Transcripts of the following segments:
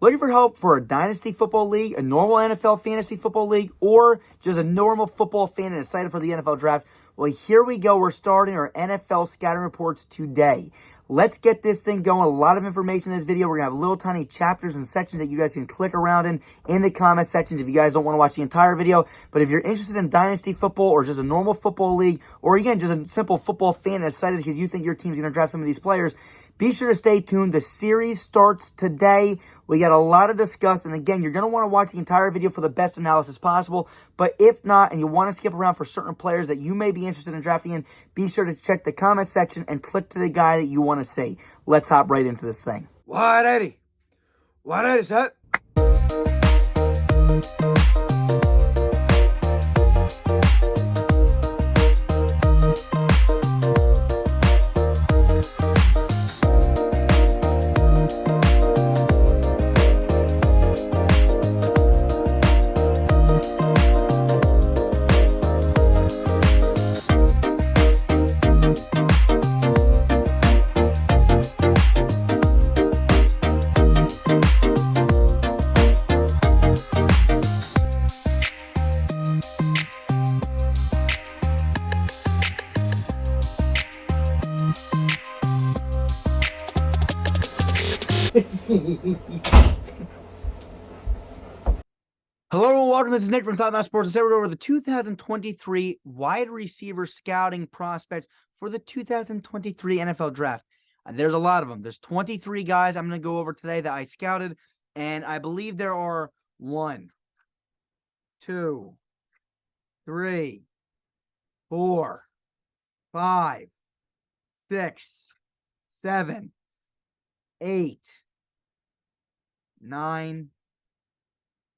Looking for help for a dynasty football league, a normal NFL fantasy football league, or just a normal football fan and excited for the NFL draft? Well, here we go. We're starting our NFL scouting reports today. Let's get this thing going. A lot of information in this video. We're going to have little tiny chapters and sections that you guys can click around in the comment sections if you guys don't want to watch the entire video. But if you're interested in dynasty football or just a normal football league, or again, just a simple football fan and excited because you think your team's going to draft some of these players, be sure to stay tuned. The series starts today. We got a lot to discuss. And again, you're going to want to watch the entire video for the best analysis possible. But if not, and you want to skip around for certain players that you may be interested in drafting in, be sure to check the comment section and click to the guy that you want to see. Let's hop right into this thing. 180. 180, set. Hello and welcome. This is Nick from Top Notch Sports. Let's over the 2023 wide receiver scouting prospects for the 2023 NFL Draft. There's a lot of them. There's 23 guys I'm going to go over today that I scouted, and I believe there are 1, 2, 3, 4, 5, 6, 7, 8, 9,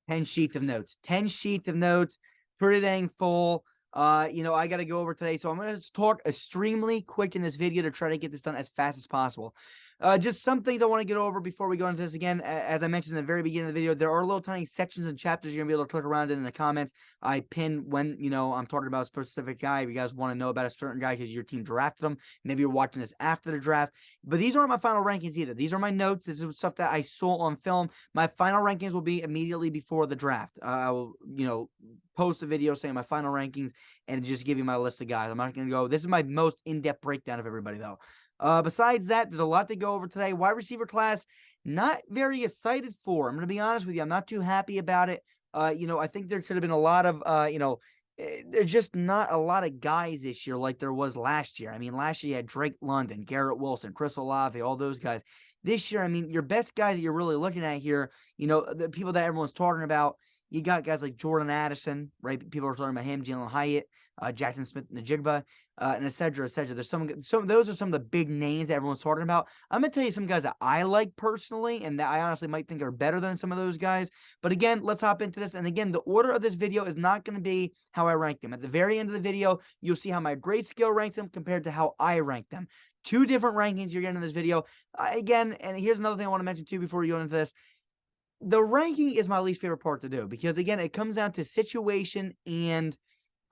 10 sheets of notes. 10 sheets of notes. Pretty dang full. I got to go over today. So I'm going to talk extremely quick in this video to try to get this done as fast as possible. Just some things I want to get over before we go into this again. As I mentioned in the very beginning of the video, there are little tiny sections and chapters you're going to be able to click around in the comments. I pin when, I'm talking about a specific guy. If you guys want to know about a certain guy because your team drafted him, maybe you're watching this after the draft. But these aren't my final rankings either. These are my notes. This is stuff that I saw on film. My final rankings will be immediately before the draft. I will, post a video saying my final rankings and just give you my list of guys. I'm not going to go. This is my most in-depth breakdown of everybody, though. Besides that, there's a lot to go over today. Wide receiver class, not very excited for. I'm going to be honest with you. I'm not too happy about it. I think there could have been a lot of, there's just not a lot of guys this year like there was last year. I mean, last year you had Drake London, Garrett Wilson, Chris Olave, all those guys. This year, I mean, your best guys that you're really looking at here, the people that everyone's talking about, you got guys like Jordan Addison, right? People are talking about him, Jalin Hyatt, Jaxon Smith-Njigba, and et cetera, et cetera. There's some those are some of the big names that everyone's talking about. I'm going to tell you some guys that I like personally and that I honestly might think are better than some of those guys. But again, let's hop into this. And again, the order of this video is not going to be how I rank them. At the very end of the video, you'll see how my grade scale ranks them compared to how I rank them. 2 different rankings you're getting in this video. Again, and here's another thing I want to mention too before we go into this. The ranking is my least favorite part to do because, again, it comes down to situation and,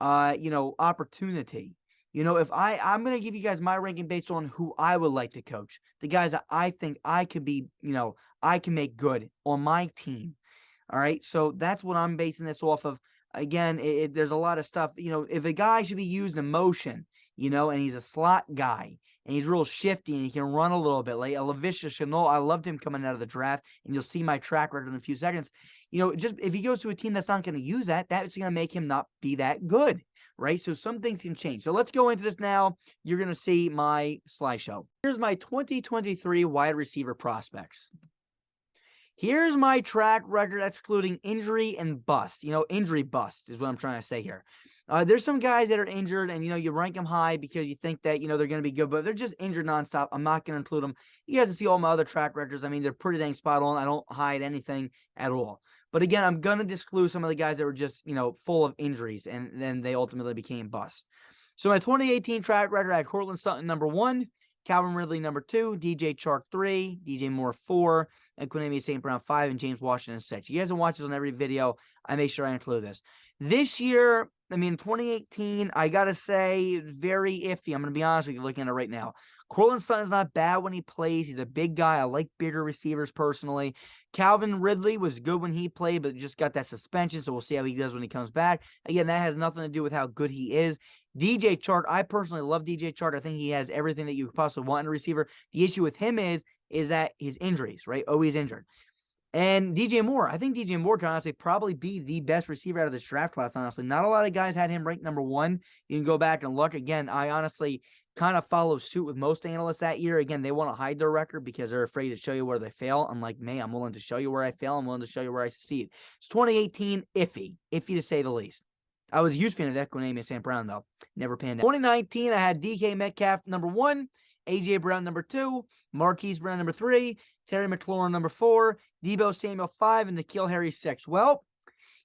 opportunity. If I'm going to give you guys my ranking based on who I would like to coach, the guys that I think I could be, I can make good on my team. All right. So that's what I'm basing this off of. Again, there's a lot of stuff, if a guy should be used in motion, and he's a slot guy and he's real shifty and he can run a little bit like Laviska Shenault. I loved him coming out of the draft, and you'll see my track record in a few seconds. Just if he goes to a team that's not going to use that, that's going to make him not be that good, right? So some things can change. So let's go into this now. You're going to see my slideshow. Here's my 2023 wide receiver prospects. Here's my track record excluding injury and bust. Injury bust is what I'm trying to say here. There's some guys that are injured and, you rank them high because you think that, they're going to be good, but they're just injured nonstop. I'm not going to include them. You guys can see all my other track records. I mean, they're pretty dang spot on. I don't hide anything at all. But again, I'm going to disclose some of the guys that were just, full of injuries, and then they ultimately became bust. So my 2018 track record, I had Courtland Sutton number 1, Calvin Ridley number 2, DJ Chark 3, DJ Moore 4, and Quinton St. Brown 5, and James Washington 6. You guys can watch this on every video. I make sure I include this. This year, 2018, I got to say, very iffy. I'm going to be honest with you looking at it right now. Cortland Sutton's not bad when he plays. He's a big guy. I like bigger receivers personally. Calvin Ridley was good when he played, but just got that suspension, so we'll see how he does when he comes back. Again, that has nothing to do with how good he is. DJ Chark, I personally love DJ Chark. I think he has everything that you could possibly want in a receiver. The issue with him is that his injuries, right? Oh, he's injured. And DJ Moore, I think DJ Moore can honestly probably be the best receiver out of this draft class, honestly. Not a lot of guys had him ranked number 1. You can go back and look. Again, I honestly kind of follow suit with most analysts that year. Again, they want to hide their record because they're afraid to show you where they fail. I'm like, man, I'm willing to show you where I fail. I'm willing to show you where I succeed. It's 2018, iffy to say the least. I was a huge fan of Equanimeous St. Brown, though. Never panned out. 2019, I had DK Metcalf number 1, AJ Brown number 2, Marquise Brown number 3, Terry McLaurin number 4, Deebo Samuel 5, and N'Keal Harry 6. Well,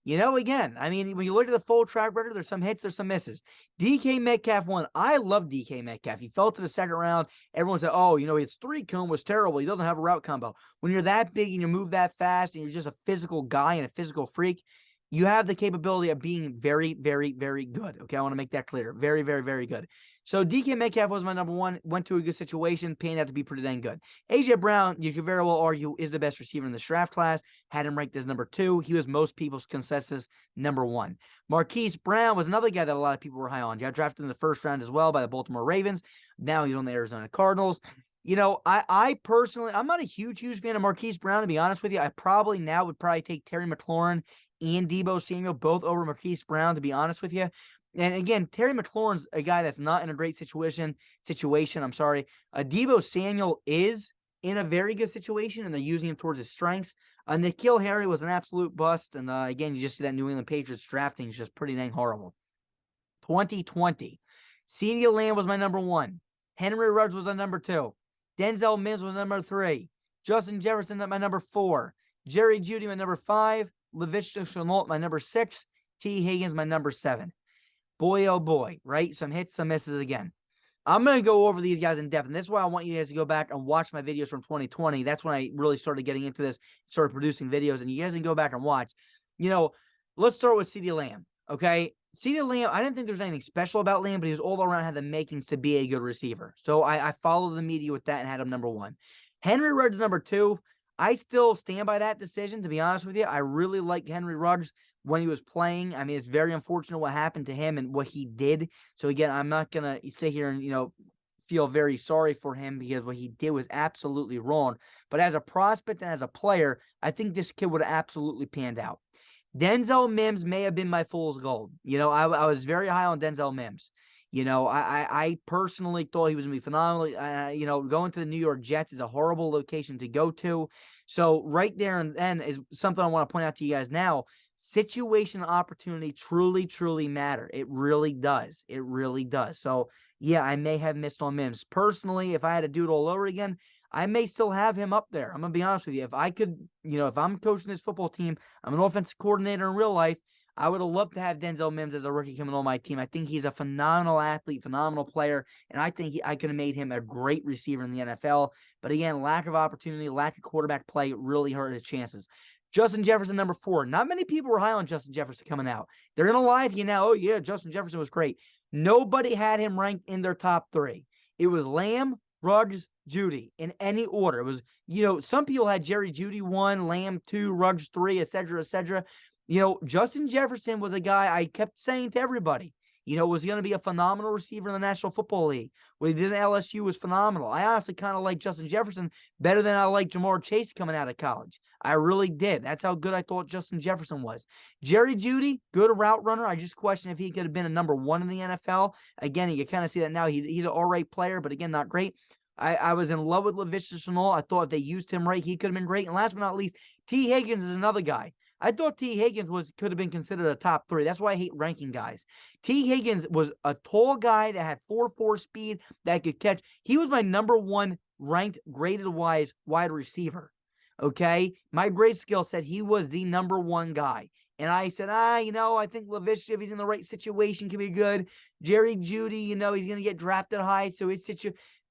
again, I mean, when you look at the full track record, there's some hits, there's some misses. DK Metcalf 1. I love DK Metcalf. He fell to the second round. Everyone said, oh, his 3-cone was terrible. He doesn't have a route combo. When you're that big and you move that fast and you're just a physical guy and a physical freak, you have the capability of being very, very, very good. Okay, I want to make that clear. Very, very, very good. So DK Metcalf was my number 1, went to a good situation, panned out to be pretty dang good. AJ Brown, you could very well argue, is the best receiver in this draft class. Had him ranked as number 2. He was most people's consensus number 1. Marquise Brown was another guy that a lot of people were high on. He got drafted in the first round as well by the Baltimore Ravens. Now he's on the Arizona Cardinals. I personally, I'm not a huge fan of Marquise Brown, to be honest with you. I probably now would take Terry McLaurin and Deebo Samuel both over Marquise Brown, to be honest with you. And again, Terry McLaurin's a guy that's not in a great situation. Deebo Samuel is in a very good situation, and they're using him towards his strengths. N'Keal Harry was an absolute bust. And again, you just see that New England Patriots drafting is just pretty dang horrible. 2020. CeeDee Lamb was my number 1. Henry Ruggs was my number 2. Denzel Mims was number 3. Justin Jefferson at my number 4. Jerry Jeudy my number 5. Laviska Shenault my number 6. T. Higgins my number 7. Boy, oh boy, right? Some hits, some misses again. I'm going to go over these guys in depth, and this is why I want you guys to go back and watch my videos from 2020. That's when I really started getting into this, started producing videos, and you guys can go back and watch. Let's start with CeeDee Lamb, okay? CeeDee Lamb, I didn't think there was anything special about Lamb, but he was all around, had the makings to be a good receiver. So I followed the media with that and had him number 1. Henry Ruggs number 2. I still stand by that decision, to be honest with you. I really like Henry Ruggs when he was playing. I mean, it's very unfortunate what happened to him and what he did. So, again, I'm not going to sit here and, feel very sorry for him because what he did was absolutely wrong. But as a prospect and as a player, I think this kid would have absolutely panned out. Denzel Mims may have been my fool's gold. I was very high on Denzel Mims. I personally thought he was going to be phenomenal. Going to the New York Jets is a horrible location to go to. So right there and then is something I want to point out to you guys now. Situation and opportunity truly, truly matter. It really does. It really does. So, yeah, I may have missed on Mims. Personally, if I had to do it all over again, I may still have him up there. I'm going to be honest with you. If I could, if I'm coaching this football team, I'm an offensive coordinator in real life, I would have loved to have Denzel Mims as a rookie coming on my team. I think he's a phenomenal athlete, phenomenal player, and I think I could have made him a great receiver in the NFL. But again, lack of opportunity, lack of quarterback play really hurt his chances. Justin Jefferson, number 4. Not many people were high on Justin Jefferson coming out. They're going to lie to you now. Oh, yeah, Justin Jefferson was great. Nobody had him ranked in their top 3. It was Lamb, Ruggs, Jeudy in any order. It was, some people had Jerry Jeudy 1, Lamb 2, Ruggs 3, et cetera, et cetera. Justin Jefferson was a guy I kept saying to everybody, was going to be a phenomenal receiver in the National Football League. What he did at LSU was phenomenal. I honestly kind of like Justin Jefferson better than I like Jamar Chase coming out of college. I really did. That's how good I thought Justin Jefferson was. Jerry Jeudy, good route runner. I just question if he could have been a number 1 in the NFL. Again, you can kind of see that now. He's an all-right player, but again, not great. I was in love with Laviska Shenault. I thought if they used him right, he could have been great. And last but not least, T. Higgins is another guy. I thought T. Higgins could have been considered a top 3. That's why I hate ranking guys. T. Higgins was a tall guy that had 4.4 speed that could catch. He was my number 1 ranked, graded-wise wide receiver. Okay? My grade skill said he was the number 1 guy. And I said, I think Laviska, if he's in the right situation, can be good. Jerry Jeudy, he's going to get drafted high, so it's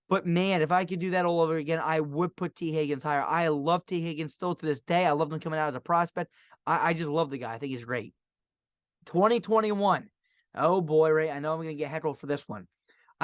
But, man, if I could do that all over again, I would put T. Higgins higher. I love T. Higgins still to this day. I love him coming out as a prospect. I just love the guy. I think he's great. 2021. Oh, boy, Ray. I know I'm going to get heckled for this one.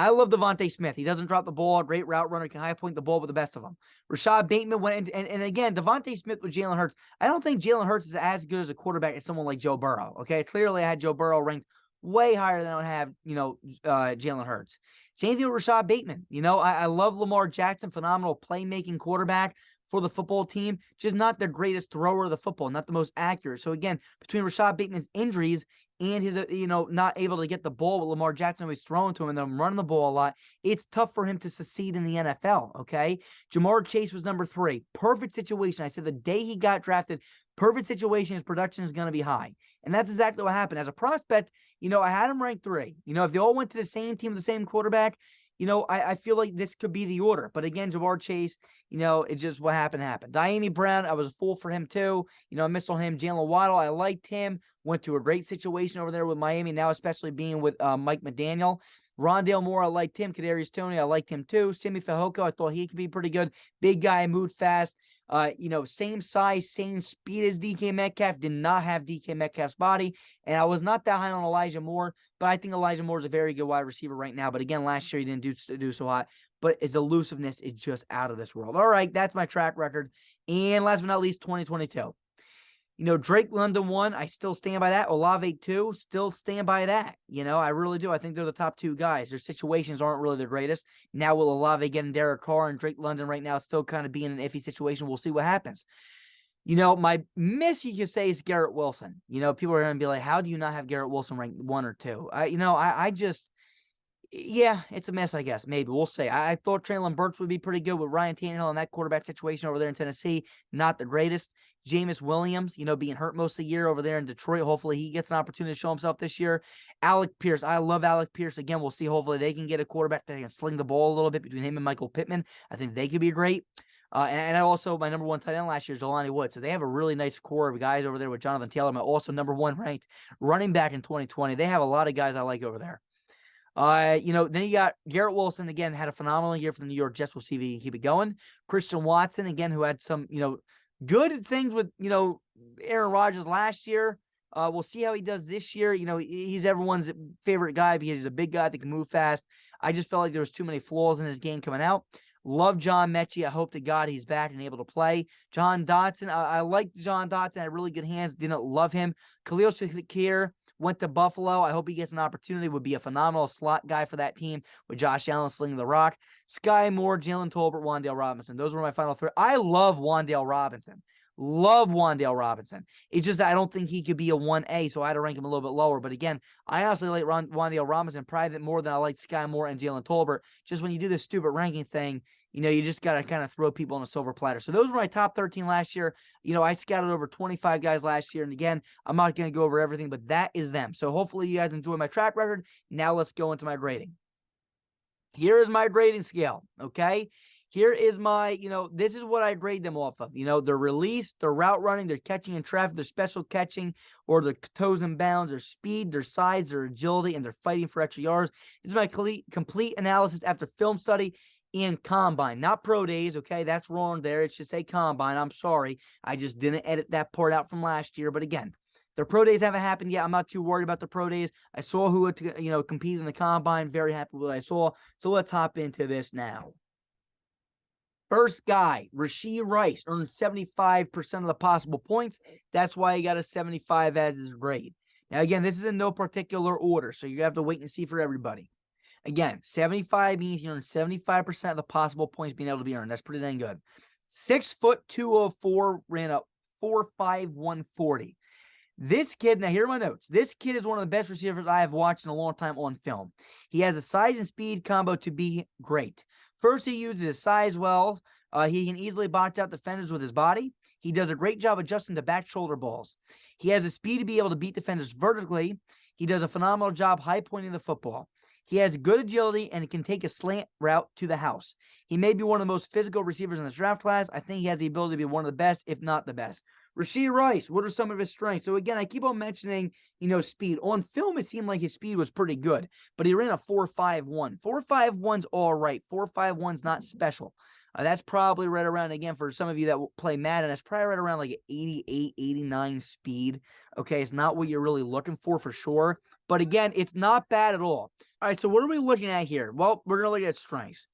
I love Devontae Smith. He doesn't drop the ball. Great route runner. Can high point the ball with the best of them. Rashad Bateman went in, and again, Devontae Smith with Jalen Hurts. I don't think Jalen Hurts is as good as a quarterback as someone like Joe Burrow. Okay, clearly I had Joe Burrow ranked way higher than I would have, Jalen Hurts. Same thing with Rashad Bateman. I love Lamar Jackson, phenomenal playmaking quarterback for the football team, just not the greatest thrower of the football, not the most accurate. So again, between Rashad Bateman's injuries and his, not able to get the ball with Lamar Jackson always throwing to him and then running the ball a lot, it's tough for him to succeed in the NFL, okay? Jamar Chase was number 3. Perfect situation. I said the day he got drafted, perfect situation, his production is going to be high. And that's exactly what happened. As a prospect, I had him ranked 3. If they all went to the same team, the same quarterback, I feel like this could be the order. But again, Jamar Chase, it's just what happened. Diami Brown, I was a fool for him too. I missed on him. Jalen Waddle, I liked him. Went to a great situation over there with Miami, now especially being with Mike McDaniel. Rondale Moore, I liked him. Kadarius Toney, I liked him too. Simi Fehoko, I thought he could be pretty good. Big guy, moved fast. Same size, same speed as DK Metcalf. Did not have DK Metcalf's body. And I was not that high on Elijah Moore, but I think Elijah Moore is a very good wide receiver right now. But again, last year he didn't do so hot. But his elusiveness is just out of this world. All right, that's my track record. And last but not least, 2022. Drake London 1, I still stand by that. Olave 2, still stand by that. I really do. I think they're the top 2 guys. Their situations aren't really the greatest. Now will Olave get in Derek Carr, and Drake London right now still kind of being in an iffy situation. We'll see what happens. My miss, you could say, is Garrett Wilson. People are going to be like, how do you not have Garrett Wilson ranked 1 or 2? Yeah, it's a mess, I guess. Maybe. We'll see. I thought Traylon Burks would be pretty good with Ryan Tannehill and that quarterback situation over there in Tennessee. Not the greatest. Jameis Williams, being hurt most of the year over there in Detroit. Hopefully he gets an opportunity to show himself this year. Alec Pierce. I love Alec Pierce. Again, we'll see. Hopefully they can get a quarterback that can sling the ball a little bit between him and Michael Pittman. I think they could be great. And also my number 1 tight end last year is Jelani Woods. So they have a really nice core of guys over there with Jonathan Taylor, my also number 1 ranked running back in 2020. They have a lot of guys I like over there. Then you got Garrett Wilson, again, had a phenomenal year for the New York Jets. We'll see if he can keep it going. Christian Watson, again, who had some, good things with, Aaron Rodgers last year. We'll see how he does this year. He's everyone's favorite guy because he's a big guy that can move fast. I just felt like there was too many flaws in his game coming out. Love John Mechie. I hope to God he's back and able to play. John Dotson. I liked John Dotson. Had really good hands. Didn't love him. Khalil Shakir went to Buffalo. I hope he gets an opportunity. Would be a phenomenal slot guy for that team with Josh Allen slinging the rock. Sky Moore, Jalen Tolbert, Wan'Dale Robinson. Those were my final 3. I love Wan'Dale Robinson. Love Wan'Dale Robinson. It's just I don't think he could be a 1A, so I had to rank him a little bit lower. But again, I honestly like Wan'Dale Robinson probably more than I like Sky Moore and Jalen Tolbert. Just when you do this stupid ranking thing, you just got to kind of throw people on a silver platter. So those were my top 13 last year. I scouted over 25 guys last year. And again, I'm not going to go over everything, but that is them. So hopefully you guys enjoy my track record. Now let's go into my grading. Here is my grading scale, okay? Here is my, this is what I grade them off of. Their release, their route running, their catching in traffic, their special catching, or their toes and bounds, their speed, their size, their agility, and their fighting for extra yards. This is my complete analysis after film study and combine, not pro days, okay? That's wrong there. It should say combine. I'm sorry. I just didn't edit that part out from last year. But again, their pro days haven't happened yet. I'm not too worried about the pro days. I saw who would, compete in the combine. Very happy with what I saw. So let's hop into this now. First guy, Rashee Rice, earned 75% of the possible points. That's why he got a 75 as his grade. Now, again, this is in no particular order, so you have to wait and see for everybody. Again, 75 means you earn 75% of the possible points being able to be earned. That's pretty dang good. 6 foot 204, ran up 4.5 140. This kid, now here are my notes. This kid is one of the best receivers I have watched in a long time on film. He has a size and speed combo to be great. First, he uses his size well. He can easily box out defenders with his body. He does a great job adjusting to back shoulder balls. He has the speed to be able to beat defenders vertically. He does a phenomenal job high pointing the football. He has good agility and can take a slant route to the house. He may be one of the most physical receivers in this draft class. I think he has the ability to be one of the best, if not the best. Rashee Rice, what are some of his strengths? So again, I keep on mentioning, speed. On film, it seemed like his speed was pretty good, but he ran a 4.51. 4.51's all right. 4.51's not special. That's probably right around, again, for some of you that play Madden, that's probably right around like 88, 89 speed. Okay, it's not what you're really looking for sure, But again, it's not bad at all. All right, so what are we looking at here? Well, we're going to look at strengths.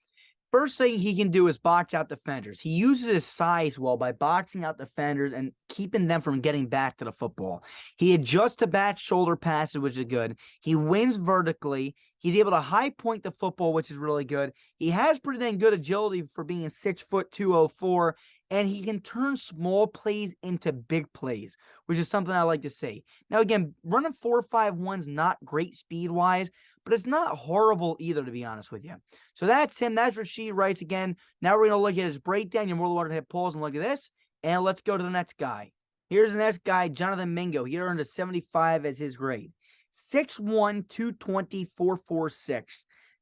First thing he can do is box out defenders. He uses his size well by boxing out defenders and keeping them from getting back to the football. He adjusts to back shoulder passes, which is good. He wins vertically. He's able to high point the football, which is really good. He has pretty dang good agility for being 6 foot 204, and he can turn small plays into big plays, which is something I like to see. Now, again, running 4.51's not great speed-wise, but it's not horrible either, to be honest with you. So that's him. That's Rashee Rice again. Now we're going to look at his breakdown. You're more than welcome to hit pause and look at this. And let's go to the next guy. Here's the next guy, Jonathan Mingo. He earned a 75 as his grade. 6'1", 220, 4.46.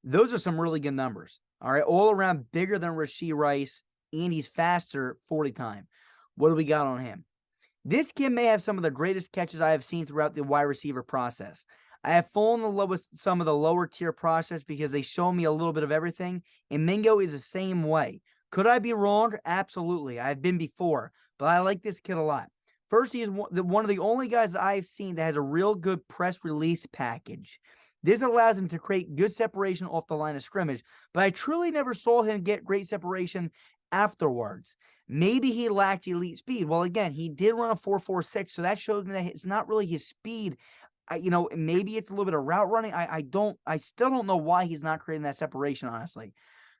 Those are some really good numbers. All right, all around bigger than Rashee Rice, and he's faster 40 time. What do we got on him? This kid may have some of the greatest catches I have seen throughout the wide receiver process. I have fallen in love with some of the lower tier process because they show me a little bit of everything, and Mingo is the same way. Could I be wrong? Absolutely. I've been before, but I like this kid a lot. First, he is one of the only guys that I've seen that has a real good press release package. This allows him to create good separation off the line of scrimmage, but I truly never saw him get great separation afterwards. Maybe he lacked elite speed. Well, again, he did run a 4.46, so that shows me that it's not really his speed. Maybe it's a little bit of route running. I still don't know why he's not creating that separation, honestly.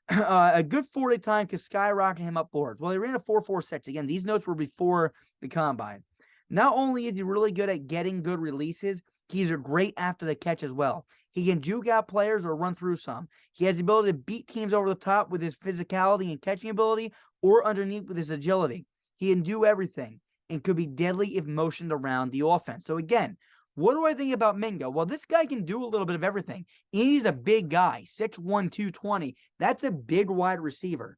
A good 40 time could skyrocket him up boards. Well, he ran a 4.46. Again, these notes were before the combine. Not only is he really good at getting good releases, he's a great after the catch as well. He can juke out players or run through some. He has the ability to beat teams over the top with his physicality and catching ability, or underneath with his agility. He can do everything and could be deadly if motioned around the offense. So again, what do I think about Mingo? Well, this guy can do a little bit of everything. And he's a big guy, 6'1", 220. That's a big wide receiver.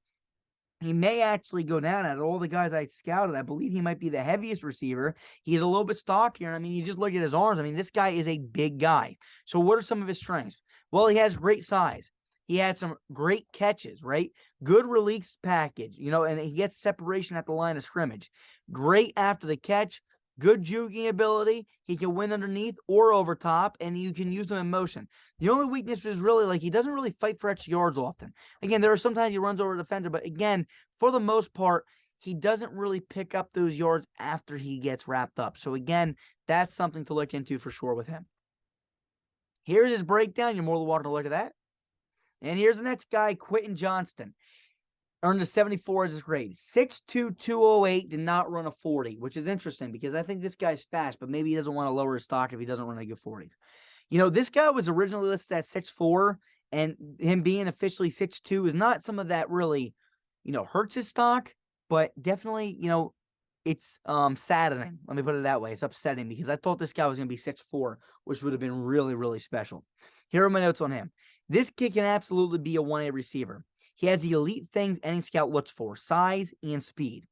He may actually go down out of all the guys I scouted. I believe he might be the heaviest receiver. He's a little bit stockier. I mean, you just look at his arms. I mean, this guy is a big guy. So what are some of his strengths? Well, he has great size. He had some great catches, right? Good release package, and he gets separation at the line of scrimmage. Great after the catch. Good juking ability. He can win underneath or over top, and you can use him in motion. The only weakness is really he doesn't really fight for extra yards often. Again, there are sometimes he runs over a defender, but again, for the most part, he doesn't really pick up those yards after he gets wrapped up. So again, that's something to look into for sure with him. Here's his breakdown. You're more than welcome to look at that. And here's the next guy, Quentin Johnston. Earned a 74 as his grade. 6'2", 208, did not run a 40, which is interesting because I think this guy's fast, but maybe he doesn't want to lower his stock if he doesn't run a good 40. This guy was originally listed at 6'4", and him being officially 6'2" is not some of that really, hurts his stock, but definitely, it's saddening. Let me put it that way. It's upsetting because I thought this guy was going to be 6'4", which would have been really, really special. Here are my notes on him. This kid can absolutely be a 1A receiver. He has the elite things any scout looks for, size and speed.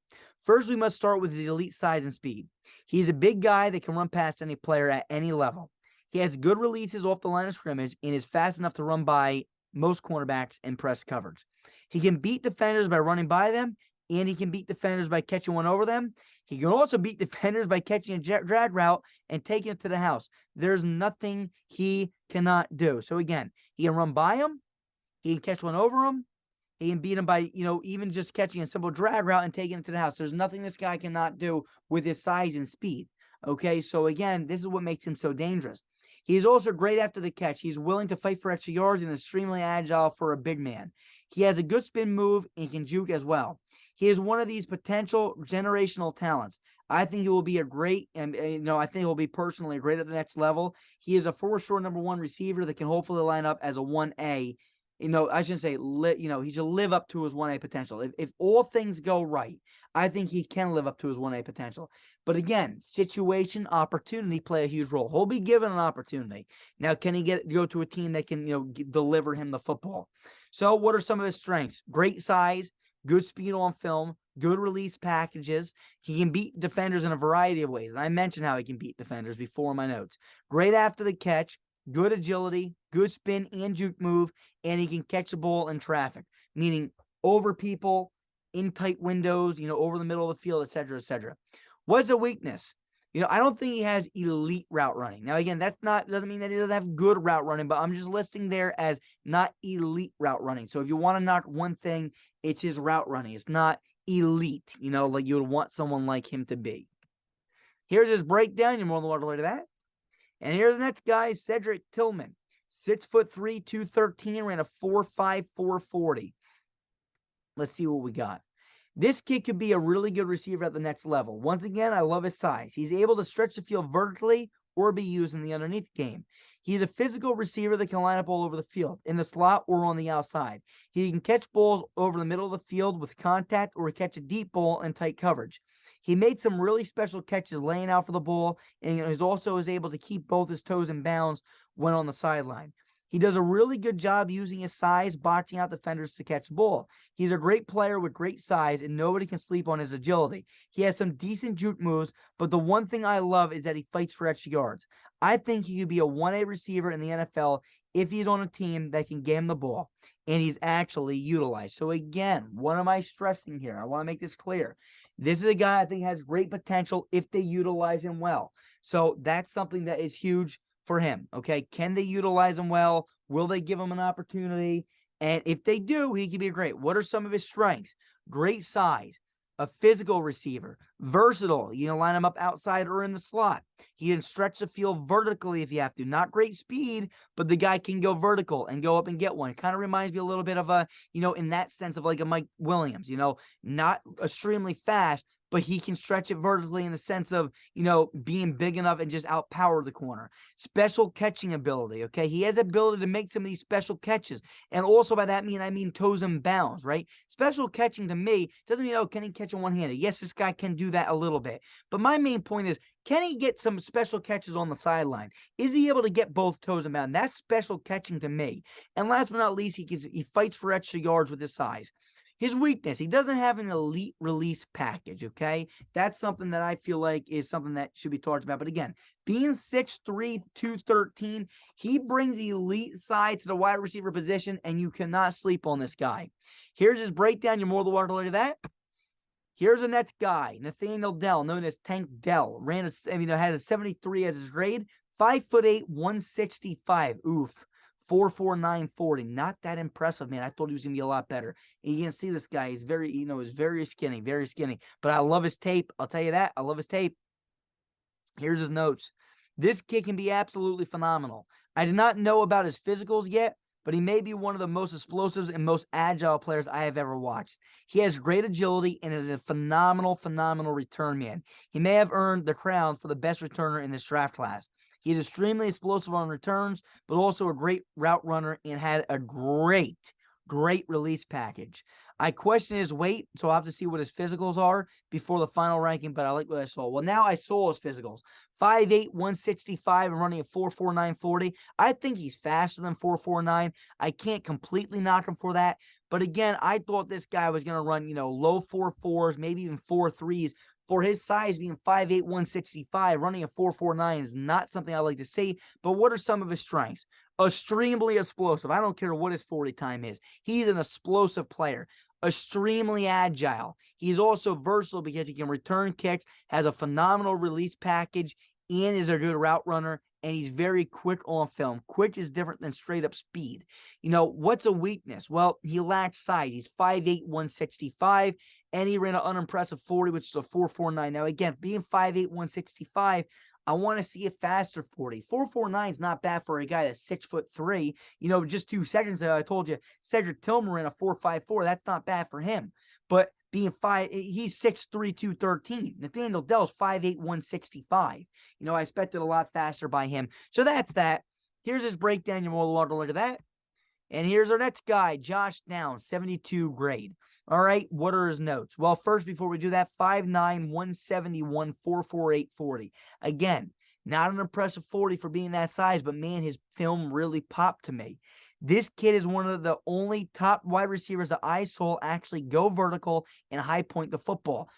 First, we must start with his elite size and speed. He's a big guy that can run past any player at any level. He has good releases off the line of scrimmage and is fast enough to run by most cornerbacks in press coverage. He can beat defenders by running by them, and he can beat defenders by catching one over them. He can also beat defenders by catching a drag route and taking it to the house. There's nothing he cannot do. So again, he can run by him. He can catch one over him. He can beat him by, even just catching a simple drag route and taking it to the house. There's nothing this guy cannot do with his size and speed. Okay, so again, this is what makes him so dangerous. He's also great after the catch. He's willing to fight for extra yards and extremely agile for a big man. He has a good spin move and can juke as well. He is one of these potential generational talents. I think he will be a great, and I think he'll be personally great at the next level. He is a for sure number one receiver that can hopefully line up as a 1A. I shouldn't say, he should live up to his 1A potential. If all things go right, I think he can live up to his 1A potential. But again, situation, opportunity play a huge role. He'll be given an opportunity. Now, can he go to a team that can, deliver him the football? So what are some of his strengths? Great size, good speed on film, good release packages. He can beat defenders in a variety of ways. And I mentioned how he can beat defenders before in my notes. Great after the catch. Good agility, good spin and juke move, and he can catch a ball in traffic, meaning over people, in tight windows, over the middle of the field, etc., etc. What's a weakness? I don't think he has elite route running. Now, again, doesn't mean that he doesn't have good route running, but I'm just listing there as not elite route running. So if you want to knock one thing, it's his route running. It's not elite, like you would want someone like him to be. Here's his breakdown. You're more than welcome to look at that. And here's the next guy, Cedric Tillman. 6'3", 213, ran a 4.5, 4.40. Let's see what we got. This kid could be a really good receiver at the next level. Once again, I love his size. He's able to stretch the field vertically or be used in the underneath game. He's a physical receiver that can line up all over the field, in the slot or on the outside. He can catch balls over the middle of the field with contact or catch a deep ball in tight coverage. He made some really special catches laying out for the ball, and he also is able to keep both his toes in bounds when on the sideline. He does a really good job using his size, boxing out defenders to catch the ball. He's a great player with great size, and nobody can sleep on his agility. He has some decent juke moves, but the one thing I love is that he fights for extra yards. I think he could be a 1A receiver in the NFL if he's on a team that can get him the ball, and he's actually utilized. So again, what am I stressing here? I want to make this clear. This is a guy I think has great potential if they utilize him well. So that's something that is huge for him, okay? Can they utilize him well? Will they give him an opportunity? And if they do, he can be great. What are some of his strengths? Great size, a physical receiver, versatile. You can line him up outside or in the slot. He can stretch the field vertically if you have to. Not great speed, but the guy can go vertical and go up and get one. It kind of reminds me a little bit of in that sense of like a Mike Williams, not extremely fast, but he can stretch it vertically in the sense of, being big enough and just outpower the corner. Special catching ability, okay? He has ability to make some of these special catches. And also by that I mean toes and bounds, right? Special catching to me doesn't mean, can he catch a one-handed? Yes, this guy can do that a little bit. But my main point is, can he get some special catches on the sideline? Is he able to get both toes and bounds? That's special catching to me. And last but not least, he fights for extra yards with his size. His weakness, he doesn't have an elite release package, okay? That's something that I feel like is something that should be talked about. But again, being 6'3", 213, he brings elite size to the wide receiver position, and you cannot sleep on this guy. Here's his breakdown. You're more than welcome to look at that. Here's the next guy, Nathaniel Dell, known as Tank Dell. Had a 73 as his grade, 5'8", 165. Oof. 4.49 40. Not that impressive, man. I thought he was gonna be a lot better. And you can see this guy. He's very skinny, very skinny. But I love his tape. I'll tell you that. I love his tape. Here's his notes. This kid can be absolutely phenomenal. I did not know about his physicals yet, but he may be one of the most explosive and most agile players I have ever watched. He has great agility and is a phenomenal return man. He may have earned the crown for the best returner in this draft class. He is extremely explosive on returns, but also a great route runner and had a great release package. I question his weight, so I'll have to see what his physicals are before the final ranking, but I like what I saw. Well, now I saw his physicals. 5'8", 165 and running a 4.49 40. I think he's faster than 4.49. I can't completely knock him for that. But again, I thought this guy was going to run, low 4.4s, maybe even 4.3s. For his size being 5'8", 165, running a 4.49 is not something I like to see. But what are some of his strengths? Extremely explosive. I don't care what his 40 time is. He's an explosive player. Extremely agile. He's also versatile because he can return kicks, has a phenomenal release package, and is a good route runner. And he's very quick on film. Quick is different than straight up speed. What's a weakness? Well, he lacks size. He's 5'8", 165. And he ran an unimpressive 40, which is a 4.49. Now, again, being 5'8", 165, I want to see a faster 40. 4.49 is not bad for a guy that's 6'3". Just 2 seconds ago, I told you Cedric Tillman ran a 4.54. That's not bad for him. But he's 6'3", 213. Nathaniel Dell's 5'8", 165. I expected a lot faster by him. So that's that. Here's his breakdown. You're more than welcome to look at that. And here's our next guy, Josh Downs, 72 grade. All right, what are his notes? Well, first, before we do that, 5'9", 171, 4.48 40. Again, not an impressive 40 for being that size, but man, his film really popped to me. This kid is one of the only top wide receivers that I saw actually go vertical and high point the football.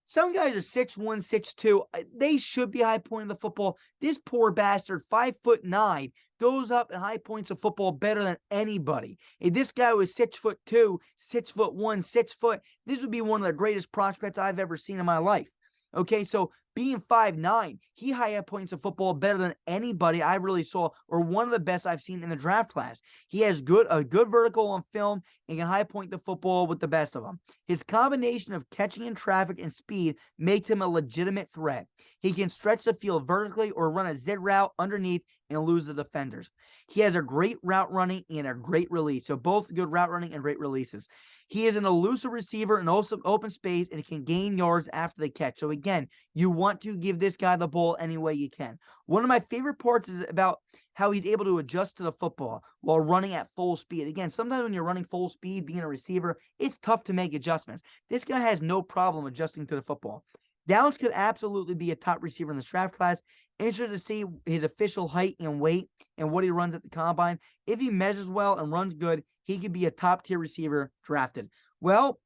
Some guys are 6'1", 6'2". They should be high pointing the football. This poor bastard, 5'9", goes up and high points the football better than anybody. If this guy was 6'2", 6'1", 6 foot, this would be one of the greatest prospects I've ever seen in my life. Okay, so being 5'9", he high points the football better than anybody I really saw, or one of the best I've seen in the draft class. He has a good vertical on film and can high point the football with the best of them. His combination of catching in traffic and speed makes him a legitimate threat. He can stretch the field vertically or run a zit route underneath and lose the defenders. He has a great route running and a great release. So both good route running and great releases. He is an elusive receiver in open space and can gain yards after the catch. So again, you want to give this guy the ball any way you can. One of my favorite parts is about how he's able to adjust to the football while running at full speed. Again, sometimes when you're running full speed, being a receiver, it's tough to make adjustments. This guy has no problem adjusting to the football. Downs could absolutely be a top receiver in this draft class. Interested to see his official height and weight and what he runs at the combine. If he measures well and runs good, he could be a top-tier receiver drafted. Well,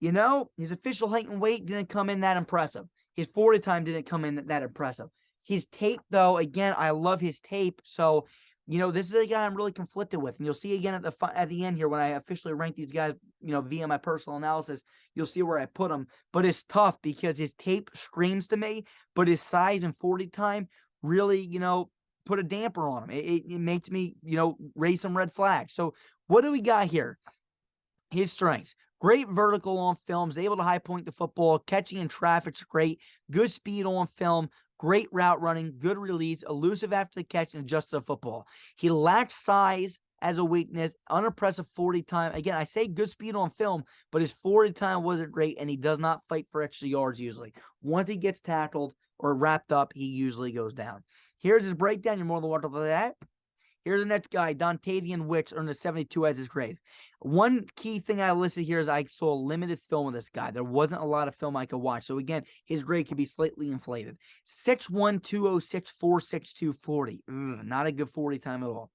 you know, his official height and weight didn't come in that impressive. His 40 time didn't come in that impressive. His tape, though, again, I love his tape. So, you know, this is a guy I'm really conflicted with. And you'll see again at the end here when I officially rank these guys, you know, via my personal analysis, you'll see where I put them. But it's tough because his tape screams to me, but his size and 40 time really, you know, put a damper on him. It makes me, you know, raise some red flags. So what do we got here? His strengths. Great vertical on film, is able to high point the football, catching in traffic's great, good speed on film, great route running, good release, elusive after the catch, and adjust to the football. He lacks size as a weakness, unimpressive 40 time. Again, I say good speed on film, but his 40 time wasn't great, and he does not fight for extra yards usually. Once he gets tackled or wrapped up, he usually goes down. Here's his breakdown. You're more than welcome to that. Here's the next guy, Dontayvion Wicks, earned a 72 as his grade. One key thing I listed here is I saw limited film of this guy. There wasn't a lot of film I could watch. So, again, his grade could be slightly inflated. 6'1", 206, 4'6", 240. Not a good 40 time at all.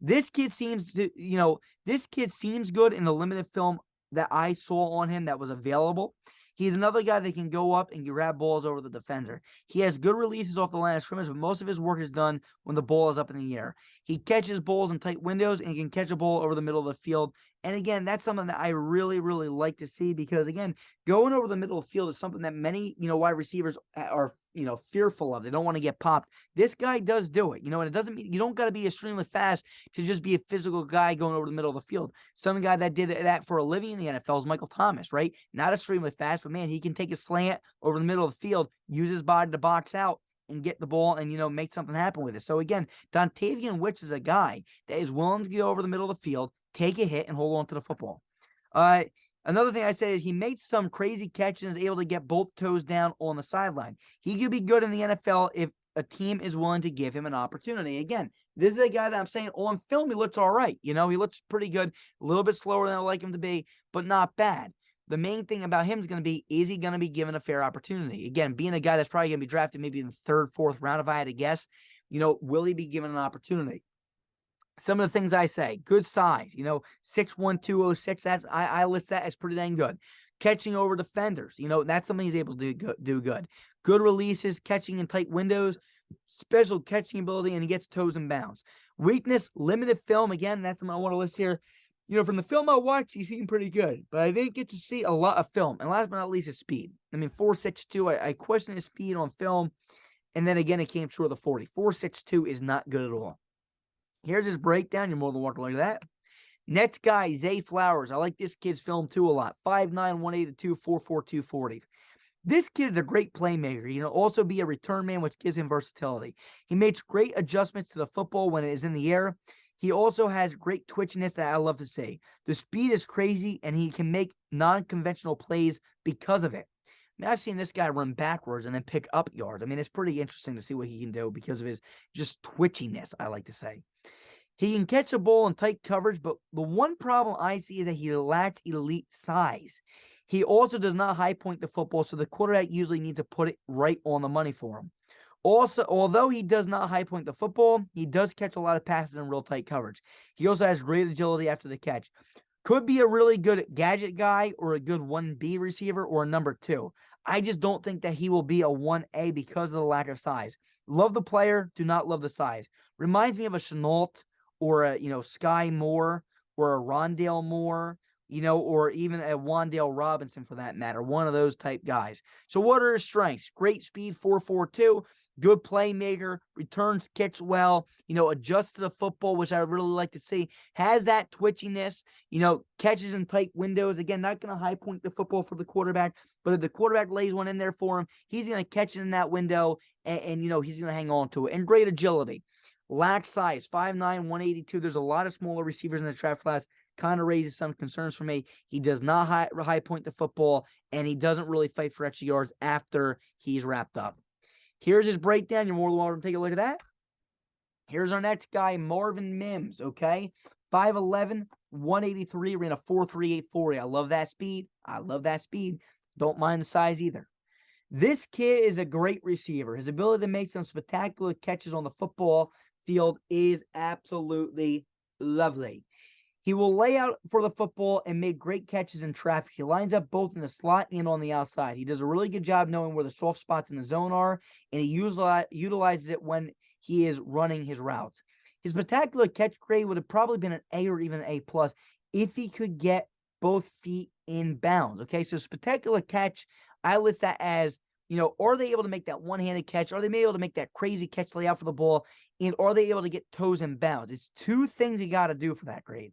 This kid seems to, you know, this kid seems good in the limited film that I saw on him that was available. He's another guy that can go up and grab balls over the defender. He has good releases off the line of scrimmage, but most of his work is done when the ball is up in the air. He catches balls in tight windows and can catch a ball over the middle of the field. And again, that's something that I really, really like to see because, again, going over the middle of the field is something that many, you know, wide receivers are, you know, fearful of. They don't want to get popped. This guy does do it, you know, and it doesn't mean you don't got to be extremely fast to just be a physical guy going over the middle of the field. Some guy that did that for a living in the NFL is Michael Thomas, right? Not extremely fast, but man, he can take a slant over the middle of the field, use his body to box out and get the ball and, you know, make something happen with it. So again, Dontayvion Wicks is a guy that is willing to go over the middle of the field, take a hit, and hold on to the football. Another thing I say is he made some crazy catches and is able to get both toes down on the sideline. He could be good in the NFL if a team is willing to give him an opportunity. Again, this is a guy that I'm saying on film, he looks all right. You know, he looks pretty good, a little bit slower than I like him to be, but not bad. The main thing about him is going to be, is he going to be given a fair opportunity? Again, being a guy that's probably going to be drafted maybe in the third, fourth round, if I had to guess, you know, will he be given an opportunity? Some of the things I say, good size, you know, 6'1", 206, I list that as pretty dang good. Catching over defenders, you know, that's something he's able to do good. Good releases, catching in tight windows, special catching ability, and he gets toes in bounds. Weakness, limited film, again, that's something I want to list here. You know, from the film I watched, he seemed pretty good, but I didn't get to see a lot of film. And last but not least, his speed. I mean, 4.62, I questioned his speed on film, and then again, it came true of the 40. 4.62 is not good at all. Here's his breakdown. You're more than welcome to look at that. Next guy, Zay Flowers. I like this kid's film too a lot. 5'9", 182, 4'4", 240. This kid is a great playmaker. He can also be a return man, which gives him versatility. He makes great adjustments to the football when it is in the air. He also has great twitchiness that I love to see. The speed is crazy, and he can make non-conventional plays because of it. I mean, I've seen this guy run backwards and then pick up yards. I mean, it's pretty interesting to see what he can do because of his just twitchiness, I like to say. He can catch a ball in tight coverage, but the one problem I see is that he lacks elite size. He also does not high point the football, so the quarterback usually needs to put it right on the money for him. Also, although he does not high point the football, he does catch a lot of passes in real tight coverage. He also has great agility after the catch. Could be a really good gadget guy or a good 1B receiver or a number 2. I just don't think that he will be a 1A because of the lack of size. Love the player, do not love the size. Reminds me of a Chenault or a, you know, Sky Moore or a Rondale Moore or even a Wan'Dale Robinson for that matter, one of those type guys. So what are his strengths? Great speed, 4.42, good playmaker, returns kicks well, adjusts to the football, which I really like to see, has that twitchiness, catches in tight windows. Again, not going to high point the football for the quarterback, but if the quarterback lays one in there for him, he's going to catch it in that window and he's going to hang on to it. And great agility. Lacks size, 5'9", 182. There's a lot of smaller receivers in the draft class. Kind of raises some concerns for me. He does not high point the football, and he doesn't really fight for extra yards after he's wrapped up. Here's his breakdown. You're more than welcome to take a look at that. Here's our next guy, Marvin Mims, okay? 5'11", 183, ran a 4.38 40. I love that speed. Don't mind the size either. This kid is a great receiver. His ability to make some spectacular catches on the football field is absolutely lovely. He will lay out for the football and make great catches in traffic. He lines up both in the slot and on the outside. He does a really good job knowing where the soft spots in the zone are, and he utilizes it when he is running his routes. His spectacular catch grade would have probably been an A or even an A+ if he could get both feet in bounds. Okay, so spectacular catch, I list that as, are they able to make that one-handed catch? Are they able to make that crazy catch lay out for the ball? And are they able to get toes in bounds? It's two things you got to do for that grade.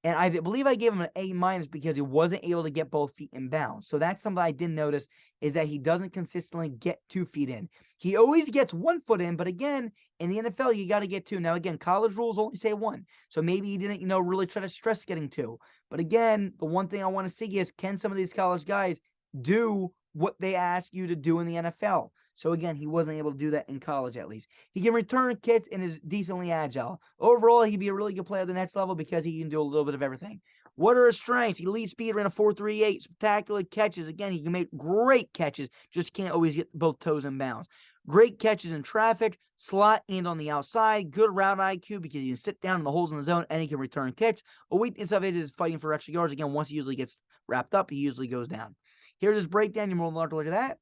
And I believe I gave him an A- because he wasn't able to get both feet in bounds. So that's something I didn't notice, is that he doesn't consistently get 2 feet in. He always gets 1 foot in, but again, in the NFL, you got to get 2. Now, again, college rules only say 1. So maybe he didn't, really try to stress getting 2. But again, the one thing I want to see is, can some of these college guys do what they ask you to do in the NFL? So again, he wasn't able to do that in college, at least. He can return kicks and is decently agile. Overall, he can be a really good player at the next level because he can do a little bit of everything. What are his strengths? He leads speed, ran a 4.38, spectacular catches. Again, he can make great catches, just can't always get both toes in bounds. Great catches in traffic, slot, and on the outside. Good route IQ because he can sit down in the holes in the zone and he can return kicks. A weakness of his is fighting for extra yards. Again, once he usually gets wrapped up, he usually goes down. Here's his breakdown. You're more than welcome to look at that.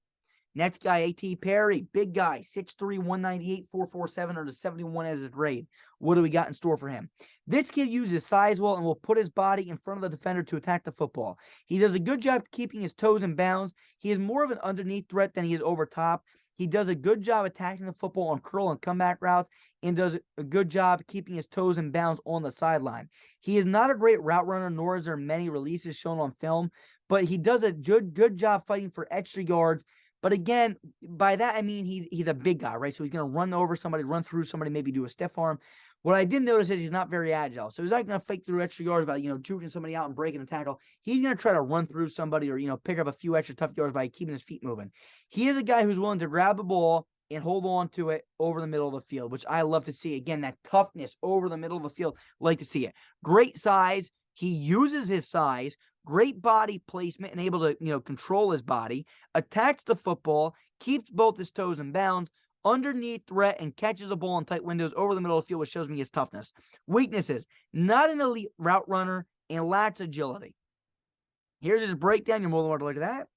Next guy, A.T. Perry, big guy, 6'3", 198, 4.47, under 71 as his grade. What do we got in store for him? This kid uses size well and will put his body in front of the defender to attack the football. He does a good job keeping his toes in bounds. He is more of an underneath threat than he is over top. He does a good job attacking the football on curl and comeback routes and does a good job keeping his toes in bounds on the sideline. He is not a great route runner, nor is there many releases shown on film, but he does a good job fighting for extra yards. But again, by that, I mean he's a big guy, right? So he's going to run over somebody, run through somebody, maybe do a stiff arm. What I did notice is he's not very agile. So he's not going to fake through extra yards by, juking somebody out and breaking a tackle. He's going to try to run through somebody or, pick up a few extra tough yards by keeping his feet moving. He is a guy who's willing to grab the ball and hold on to it over the middle of the field, which I love to see. Again, that toughness over the middle of the field, like to see it. Great size. He uses his size. Great body placement and able to, control his body, attacks the football, keeps both his toes in bounds, underneath threat, and catches a ball in tight windows over the middle of the field, which shows me his toughness. Weaknesses: not an elite route runner and lacks agility. Here's his breakdown. You're more than welcome to look at that.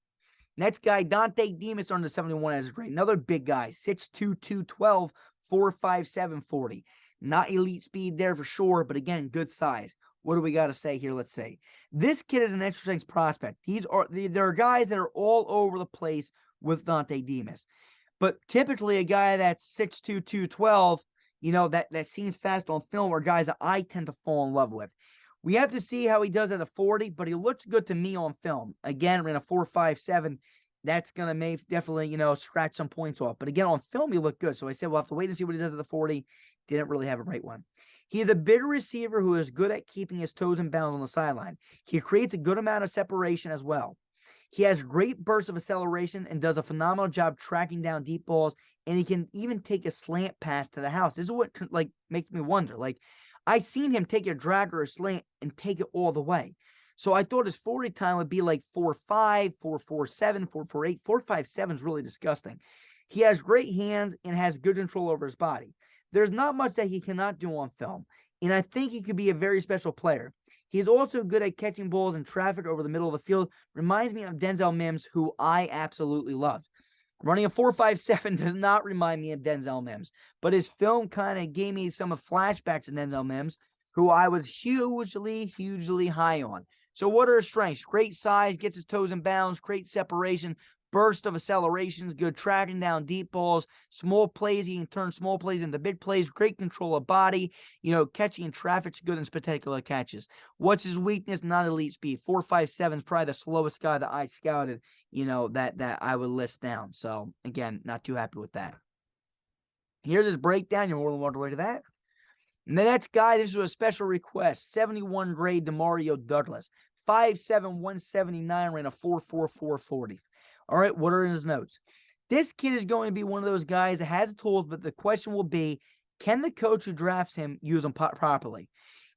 Next guy, Dontay Demus, under 71 as a grade. Another big guy, 6'2", 212, 4.57 40. Not elite speed there for sure, but again, good size. What do we got to say here? Let's say this kid is an interesting prospect. There are guys that are all over the place with Dontay Demus, but typically a guy that's 6'2", 212, that seems fast on film, are guys that I tend to fall in love with. We have to see how he does at a 40, but he looks good to me on film. Again, ran a 4.57. That's going to definitely, scratch some points off. But again, on film, he looked good. So I said, we'll have to wait and see what he does at the 40. Didn't really have a great one. He is a bigger receiver who is good at keeping his toes in bounds on the sideline. He creates a good amount of separation as well. He has great bursts of acceleration and does a phenomenal job tracking down deep balls, and he can even take a slant pass to the house. This is what makes me wonder. I seen him take a drag or a slant and take it all the way. So I thought his 40 time would be like 4.5, 4.47, 4.48. 4.57 is really disgusting. He has great hands and has good control over his body. There's not much that he cannot do on film, and I think he could be a very special player. He is also good at catching balls in traffic over the middle of the field. Reminds me of Denzel Mims, who I absolutely loved. Running a 4.57 does not remind me of Denzel Mims, but his film kind of gave me some flashbacks of Denzel Mims, who I was hugely high on. So what are his strengths? Great size, gets his toes in bounds, great separation, burst of accelerations, good tracking down deep balls, small plays. He can turn small plays into big plays, great control of body, catching in traffic's good in spectacular catches. What's his weakness? Not elite speed. 4.57 is probably the slowest guy that I scouted, that I would list down. So again, not too happy with that. Here's his breakdown. You're more than welcome to look at that. And the next guy, this was a special request, 71 grade Demario Douglas. 5'7", 179, ran a 4.44 40. All right, what are his notes? This kid is going to be one of those guys that has tools, but the question will be, can the coach who drafts him use him properly?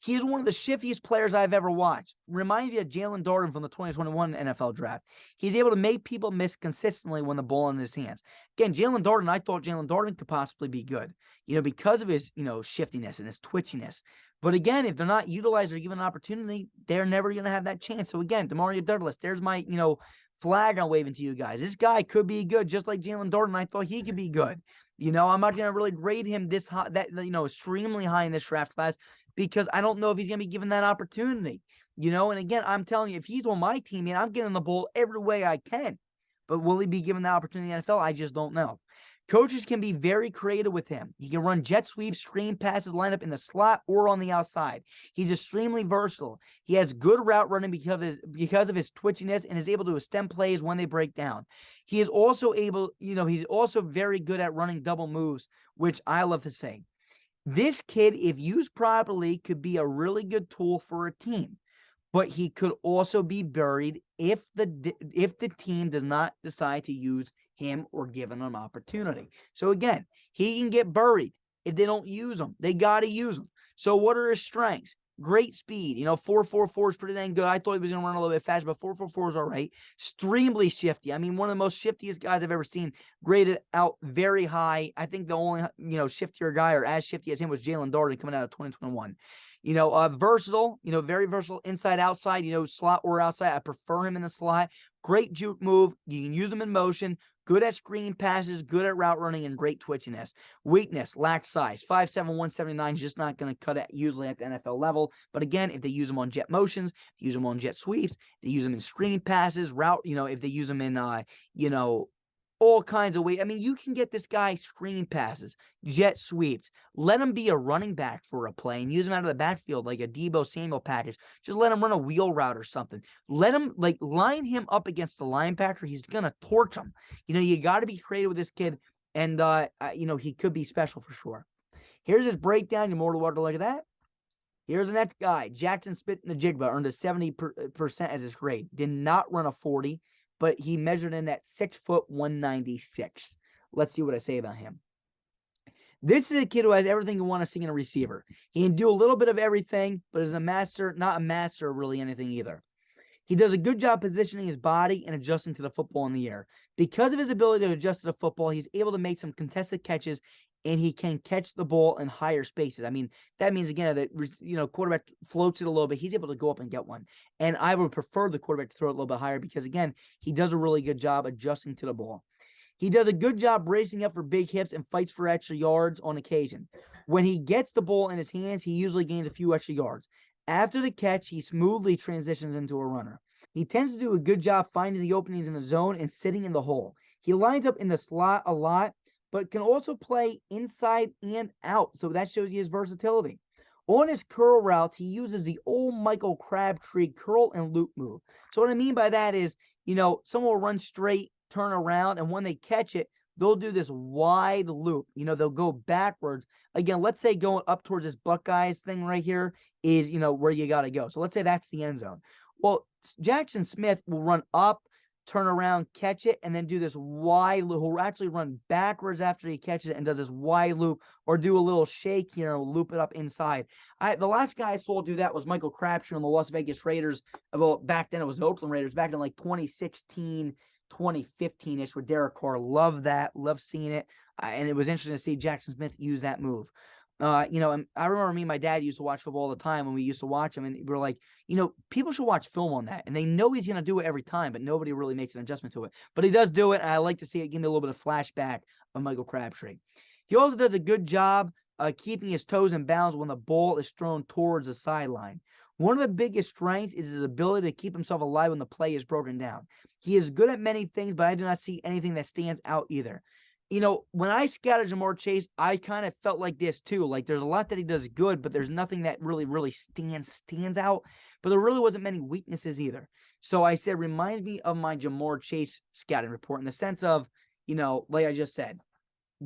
He is one of the shiftiest players I've ever watched. Reminds me of Jalen Darden from the 2021 NFL draft. He's able to make people miss consistently when the ball in his hands. Again, Jalen Darden, I thought Jalen Darden could possibly be good, because of his, shiftiness and his twitchiness. But again, if they're not utilized or given an opportunity, they're never going to have that chance. So again, Demario Douglas, there's my, flag I'm waving to you guys. This guy could be good, just like Jalen Darden. I thought he could be good. I'm not going to really grade him this high, extremely high in this draft class, because I don't know if he's going to be given that opportunity. And again, I'm telling you, if he's on my team, I'm getting the ball every way I can. But will he be given that opportunity in the NFL? I just don't know. Coaches can be very creative with him. He can run jet sweeps, screen passes, line up in the slot or on the outside. He's extremely versatile. He has good route running because of his twitchiness, and is able to extend plays when they break down. He is also able, he's also very good at running double moves, which I love to say. This kid, if used properly, could be a really good tool for a team. But he could also be buried if the team does not decide to use him or give him an opportunity. So again, he can get buried if they don't use him. They got to use him. So what are his strengths? Great speed. 4.44 is pretty dang good. I thought he was going to run a little bit faster, but 4.44 is all right. Extremely shifty. One of the most shiftiest guys I've ever seen, graded out very high. I think the only, shiftier guy or as shifty as him was Jalen Darden coming out of 2021. Versatile, very versatile inside, outside, slot or outside. I prefer him in the slot. Great juke move. You can use him in motion. Good at screen passes, good at route running, and great twitchiness. Weakness, lacks size. 5'7", 179 is just not going to cut it usually at the NFL level. But again, if they use him on jet motions, use him on jet sweeps, they use him in screen passes, route, if they use him in, all kinds of ways. You can get this guy screen passes, jet sweeps. Let him be a running back for a play and use him out of the backfield like a Deebo Samuel package. Just let him run a wheel route or something. Let him, line him up against the linebacker. He's going to torch him. You got to be creative with this kid, and, he could be special for sure. Here's his breakdown. You're more than welcome to look at that. Here's the next guy. Jaxon Smith-Njigba earned a 70% as his grade. Did not run a 40. But he measured in at 6', 196. Let's see what I say about him. This is a kid who has everything you want to see in a receiver. He can do a little bit of everything, but is not a master of really anything either. He does a good job positioning his body and adjusting to the football in the air. Because of his ability to adjust to the football, he's able to make some contested catches, and he can catch the ball in higher spaces. That means, again, that, quarterback floats it a little bit. He's able to go up and get one. And I would prefer the quarterback to throw it a little bit higher because, again, he does a really good job adjusting to the ball. He does a good job bracing up for big hits and fights for extra yards on occasion. When he gets the ball in his hands, he usually gains a few extra yards. After the catch, he smoothly transitions into a runner. He tends to do a good job finding the openings in the zone and sitting in the hole. He lines up in the slot a lot, but can also play inside and out. So that shows you his versatility. On his curl routes, he uses the old Michael Crabtree curl and loop move. So what I mean by that is, someone will run straight, turn around, and when they catch it, they'll do this wide loop. They'll go backwards. Again, let's say going up towards this Buckeyes thing right here is, where you got to go. So let's say that's the end zone. Well, Jaxon Smith will run up, turn around, catch it, and then do this wide loop. He'll actually run backwards after he catches it and does this wide loop, or do a little shake here and loop it up inside. The last guy I saw do that was Michael Crabtree on the Las Vegas Raiders. Well, back then it was the Oakland Raiders, back in like 2016, 2015-ish with Derek Carr. Love that. Love seeing it. And it was interesting to see Jaxon Smith use that move. And I remember me and my dad used to watch football all the time when we used to watch him, and we were like, people should watch film on that. And they know he's going to do it every time, but nobody really makes an adjustment to it. But he does do it, and I like to see it give me a little bit of flashback of Michael Crabtree. He also does a good job keeping his toes in bounds when the ball is thrown towards the sideline. One of the biggest strengths is his ability to keep himself alive when the play is broken down. He is good at many things, but I do not see anything that stands out either. When I scouted Ja'Marr Chase, I kind of felt like this too. Like there's a lot that he does good, but there's nothing that really stands out. But there really wasn't many weaknesses either. So I said, reminds me of my Ja'Marr Chase scouting report in the sense of, like I just said,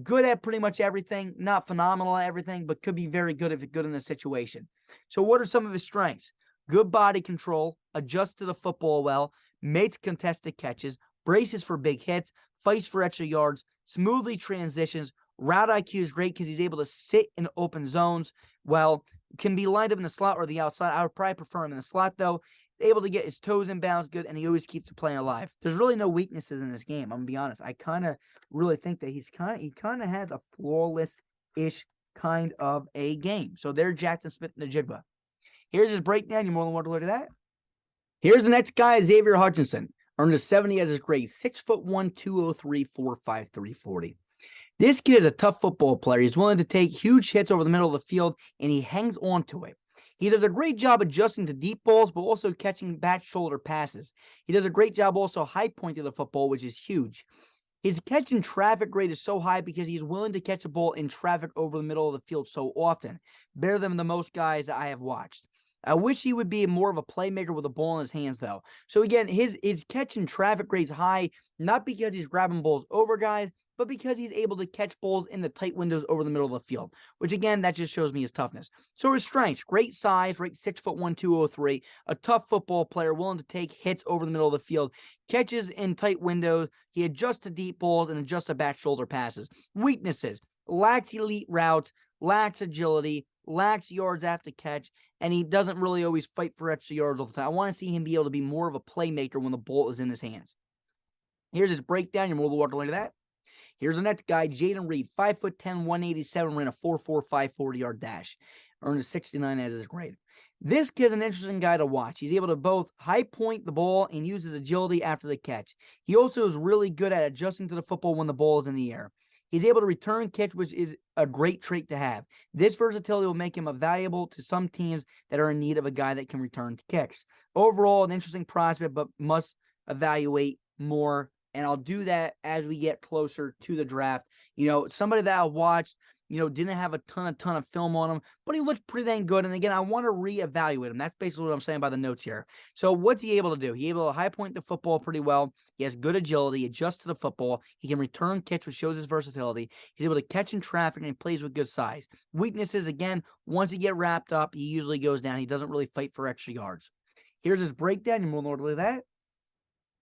good at pretty much everything, not phenomenal at everything, but could be very good if it's good in a situation. So what are some of his strengths? Good body control, adjusts to the football well, makes contested catches, braces for big hits, fights for extra yards, smoothly transitions. Route IQ is great because he's able to sit in open zones. Well, can be lined up in the slot or the outside. I would probably prefer him in the slot, though. Able to get his toes in bounds good, and he always keeps the play alive. There's really no weaknesses in this game. I'm gonna be honest. I kind of really think that he kind of has a flawless-ish kind of a game. So there's Jaxon Smith-Njigba. Here's his breakdown. You're more than welcome to look at that. Here's the next guy, Xavier Hutchinson. Earned a 70 as his grade. 6'1", 203, 4'5", 340. This kid is a tough football player. He's willing to take huge hits over the middle of the field, and he hangs on to it. He does a great job adjusting to deep balls, but also catching back shoulder passes. He does a great job also high pointing the football, which is huge. His catch in traffic rate is so high because he's willing to catch a ball in traffic over the middle of the field so often. Better than the most guys that I have watched. I wish he would be more of a playmaker with a ball in his hands, though. So again, his catch in traffic rate is high, not because he's grabbing balls over guys, but because he's able to catch balls in the tight windows over the middle of the field, which again, that just shows me his toughness. So his strengths, great size, right? 6'1", 203, a tough football player, willing to take hits over the middle of the field, catches in tight windows, he adjusts to deep balls and adjusts to back shoulder passes. Weaknesses, lacks elite routes, lacks agility, lacks yards after catch, and he doesn't really always fight for extra yards all the time. I want to see him be able to be more of a playmaker when the ball is in his hands. Here's his breakdown. You're more than welcome to look at that. Here's the next guy, Jayden Reed, 5'10", 187, ran a 4.45 40-yard dash. Earned a 69 as his grade. This kid's an interesting guy to watch. He's able to both high point the ball and use his agility after the catch. He also is really good at adjusting to the football when the ball is in the air. He's able to return catch, which is a great trait to have. This versatility will make him valuable to some teams that are in need of a guy that can return kicks. Overall, an interesting prospect, but must evaluate more. And I'll do that as we get closer to the draft. Somebody that I watched, didn't have a ton of film on him, but he looked pretty dang good. And again, I want to reevaluate him. That's basically what I'm saying by the notes here. So what's he able to do? He's able to high point the football pretty well. He has good agility, adjusts to the football. He can return catch, which shows his versatility. He's able to catch in traffic, and he plays with good size. Weaknesses, again, once he get wrapped up, he usually goes down. He doesn't really fight for extra yards. Here's his breakdown. You're more than welcome to look at that.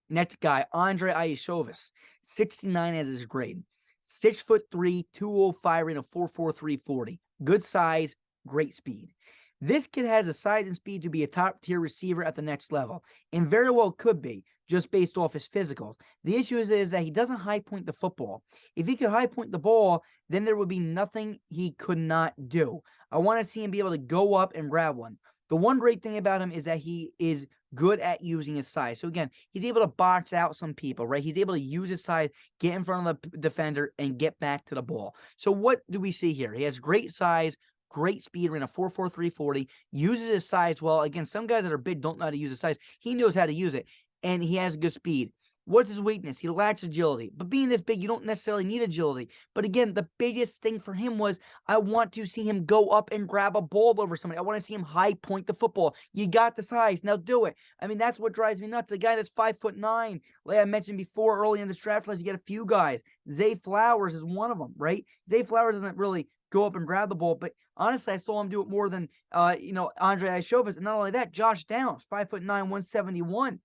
Next guy, Andrei Iosivas, 69 as his grade. 6'3", 205, ran a 4.43 40. Good size, great speed. This kid has a size and speed to be a top-tier receiver at the next level, and very well could be, just based off his physicals. The issue is that he doesn't high point the football. If he could high point the ball, then there would be nothing he could not do. I want to see him be able to go up and grab one. The one great thing about him is that he is good at using his size. So again, he's able to box out some people, right? He's able to use his size, get in front of the defender, and get back to the ball. So what do we see here? He has great size, great speed, ran a 4.43 40, uses his size well. Again, some guys that are big don't know how to use his size. He knows how to use it, and he has good speed. What's his weakness? He lacks agility. But being this big, you don't necessarily need agility. But again, the biggest thing for him was, I want to see him go up and grab a ball over somebody. I want to see him high point the football. You got the size. Now do it. I mean, that's what drives me nuts. The guy that's 5'9", like I mentioned before, early in this draft class, you get a few guys. Zay Flowers is one of them, right? Zay Flowers doesn't really go up and grab the ball, but honestly, I saw him do it more than, Andrei Iosivas. And not only that, Josh Downs, 5'9", 171.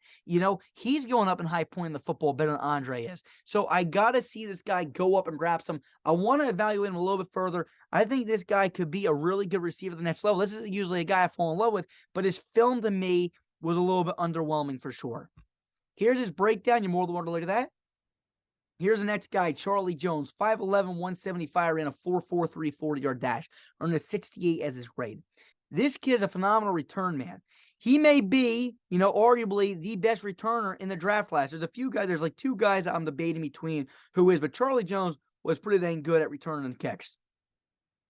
He's going up and high pointing the football better than Andrei is. So I got to see this guy go up and grab some. I want to evaluate him a little bit further. I think this guy could be a really good receiver at the next level. This is usually a guy I fall in love with, but his film to me was a little bit underwhelming for sure. Here's his breakdown. You're more than welcome to look at that. Here's the next guy, Charlie Jones, 5'11", 175, ran a 4.43 40-yard dash, earned a 68 as his grade. This kid's a phenomenal return man. He may be, arguably the best returner in the draft class. There's a few guys, there's like two guys that I'm debating between who is, but Charlie Jones was pretty dang good at returning the kicks.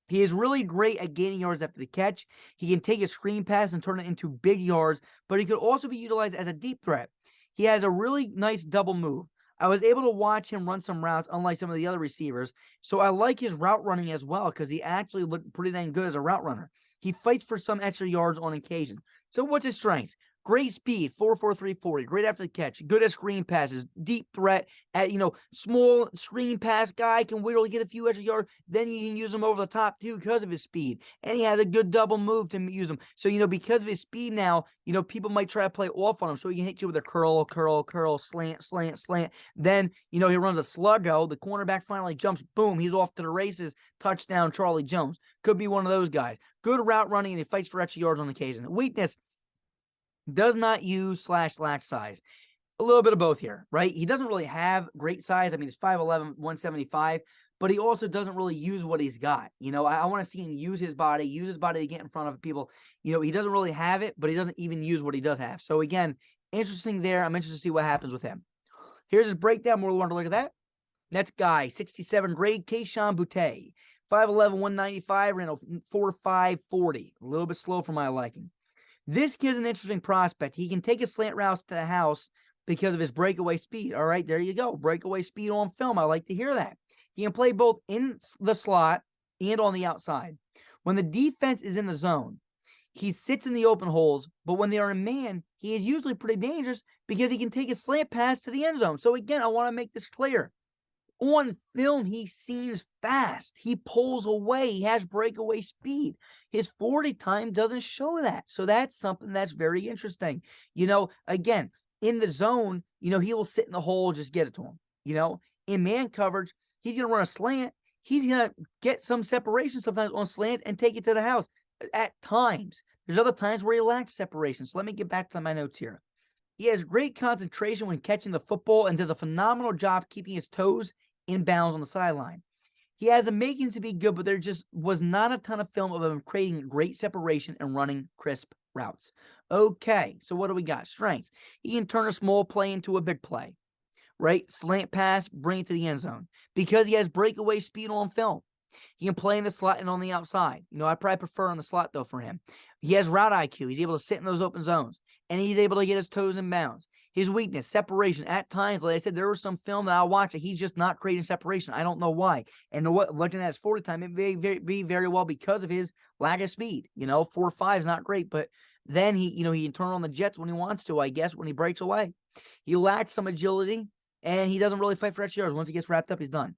He is really great at gaining yards after the catch. He can take a screen pass and turn it into big yards, but he could also be utilized as a deep threat. He has a really nice double move. I was able to watch him run some routes, unlike some of the other receivers. So I like his route running as well because he actually looked pretty dang good as a route runner. He fights for some extra yards on occasion. So what's his strengths? Great speed, 4.43 40, great after the catch, good at screen passes, deep threat at, small screen pass guy, can literally get a few extra yards. Then you can use him over the top too because of his speed. And he has a good double move to use him. So, because of his speed now, people might try to play off on him. So he can hit you with a curl, slant. Then, he runs a sluggo. The cornerback finally jumps. Boom. He's off to the races. Touchdown, Charlie Jones. Could be one of those guys. Good route running, and he fights for extra yards on occasion. Weakness: does not use / lack size. A little bit of both here, right? He doesn't really have great size. I mean, he's 5'11", 175, but he also doesn't really use what he's got. I want to see him use his body to get in front of people. He doesn't really have it, but he doesn't even use what he does have. So again, interesting there. I'm interested to see what happens with him. Here's his breakdown. More want to look at that. Next guy, 67 grade, Kayshon Boutte. 5'11", 195, ran a 4.5 40. A little bit slow for my liking. This kid's an interesting prospect. He can take a slant route to the house because of his breakaway speed. All right, there you go. Breakaway speed on film. I like to hear that. He can play both in the slot and on the outside. When the defense is in the zone, he sits in the open holes, but when they are in man, he is usually pretty dangerous because he can take a slant pass to the end zone. So again, I want to make this clear. On film, he seems fast. He pulls away. He has breakaway speed. His 40 time doesn't show that. So that's something that's very interesting. Again, in the zone, he will sit in the hole, just get it to him. In man coverage, he's going to run a slant. He's going to get some separation sometimes on slant and take it to the house at times. There's other times where he lacks separation. So let me get back to my notes here. He has great concentration when catching the football and does a phenomenal job keeping his toes in bounds on the sideline. He has the makings to be good, but there just was not a ton of film of him creating great separation and running crisp routes. Okay, so what do we got? Strengths. He can turn a small play into a big play, right? Slant pass, bring it to the end zone. Because he has breakaway speed on film, he can play in the slot and on the outside. I probably prefer on the slot, though, for him. He has route IQ. He's able to sit in those open zones, and he's able to get his toes in bounds. His weakness, separation. At times, like I said, there was some film that I watched that he's just not creating separation. I don't know why. And looking at his 40 time, it may be very well because of his lack of speed. 4.5 is not great, but then he can turn on the jets when he wants to, I guess, when he breaks away. He lacks some agility, and he doesn't really fight for extra yards. Once he gets wrapped up, he's done.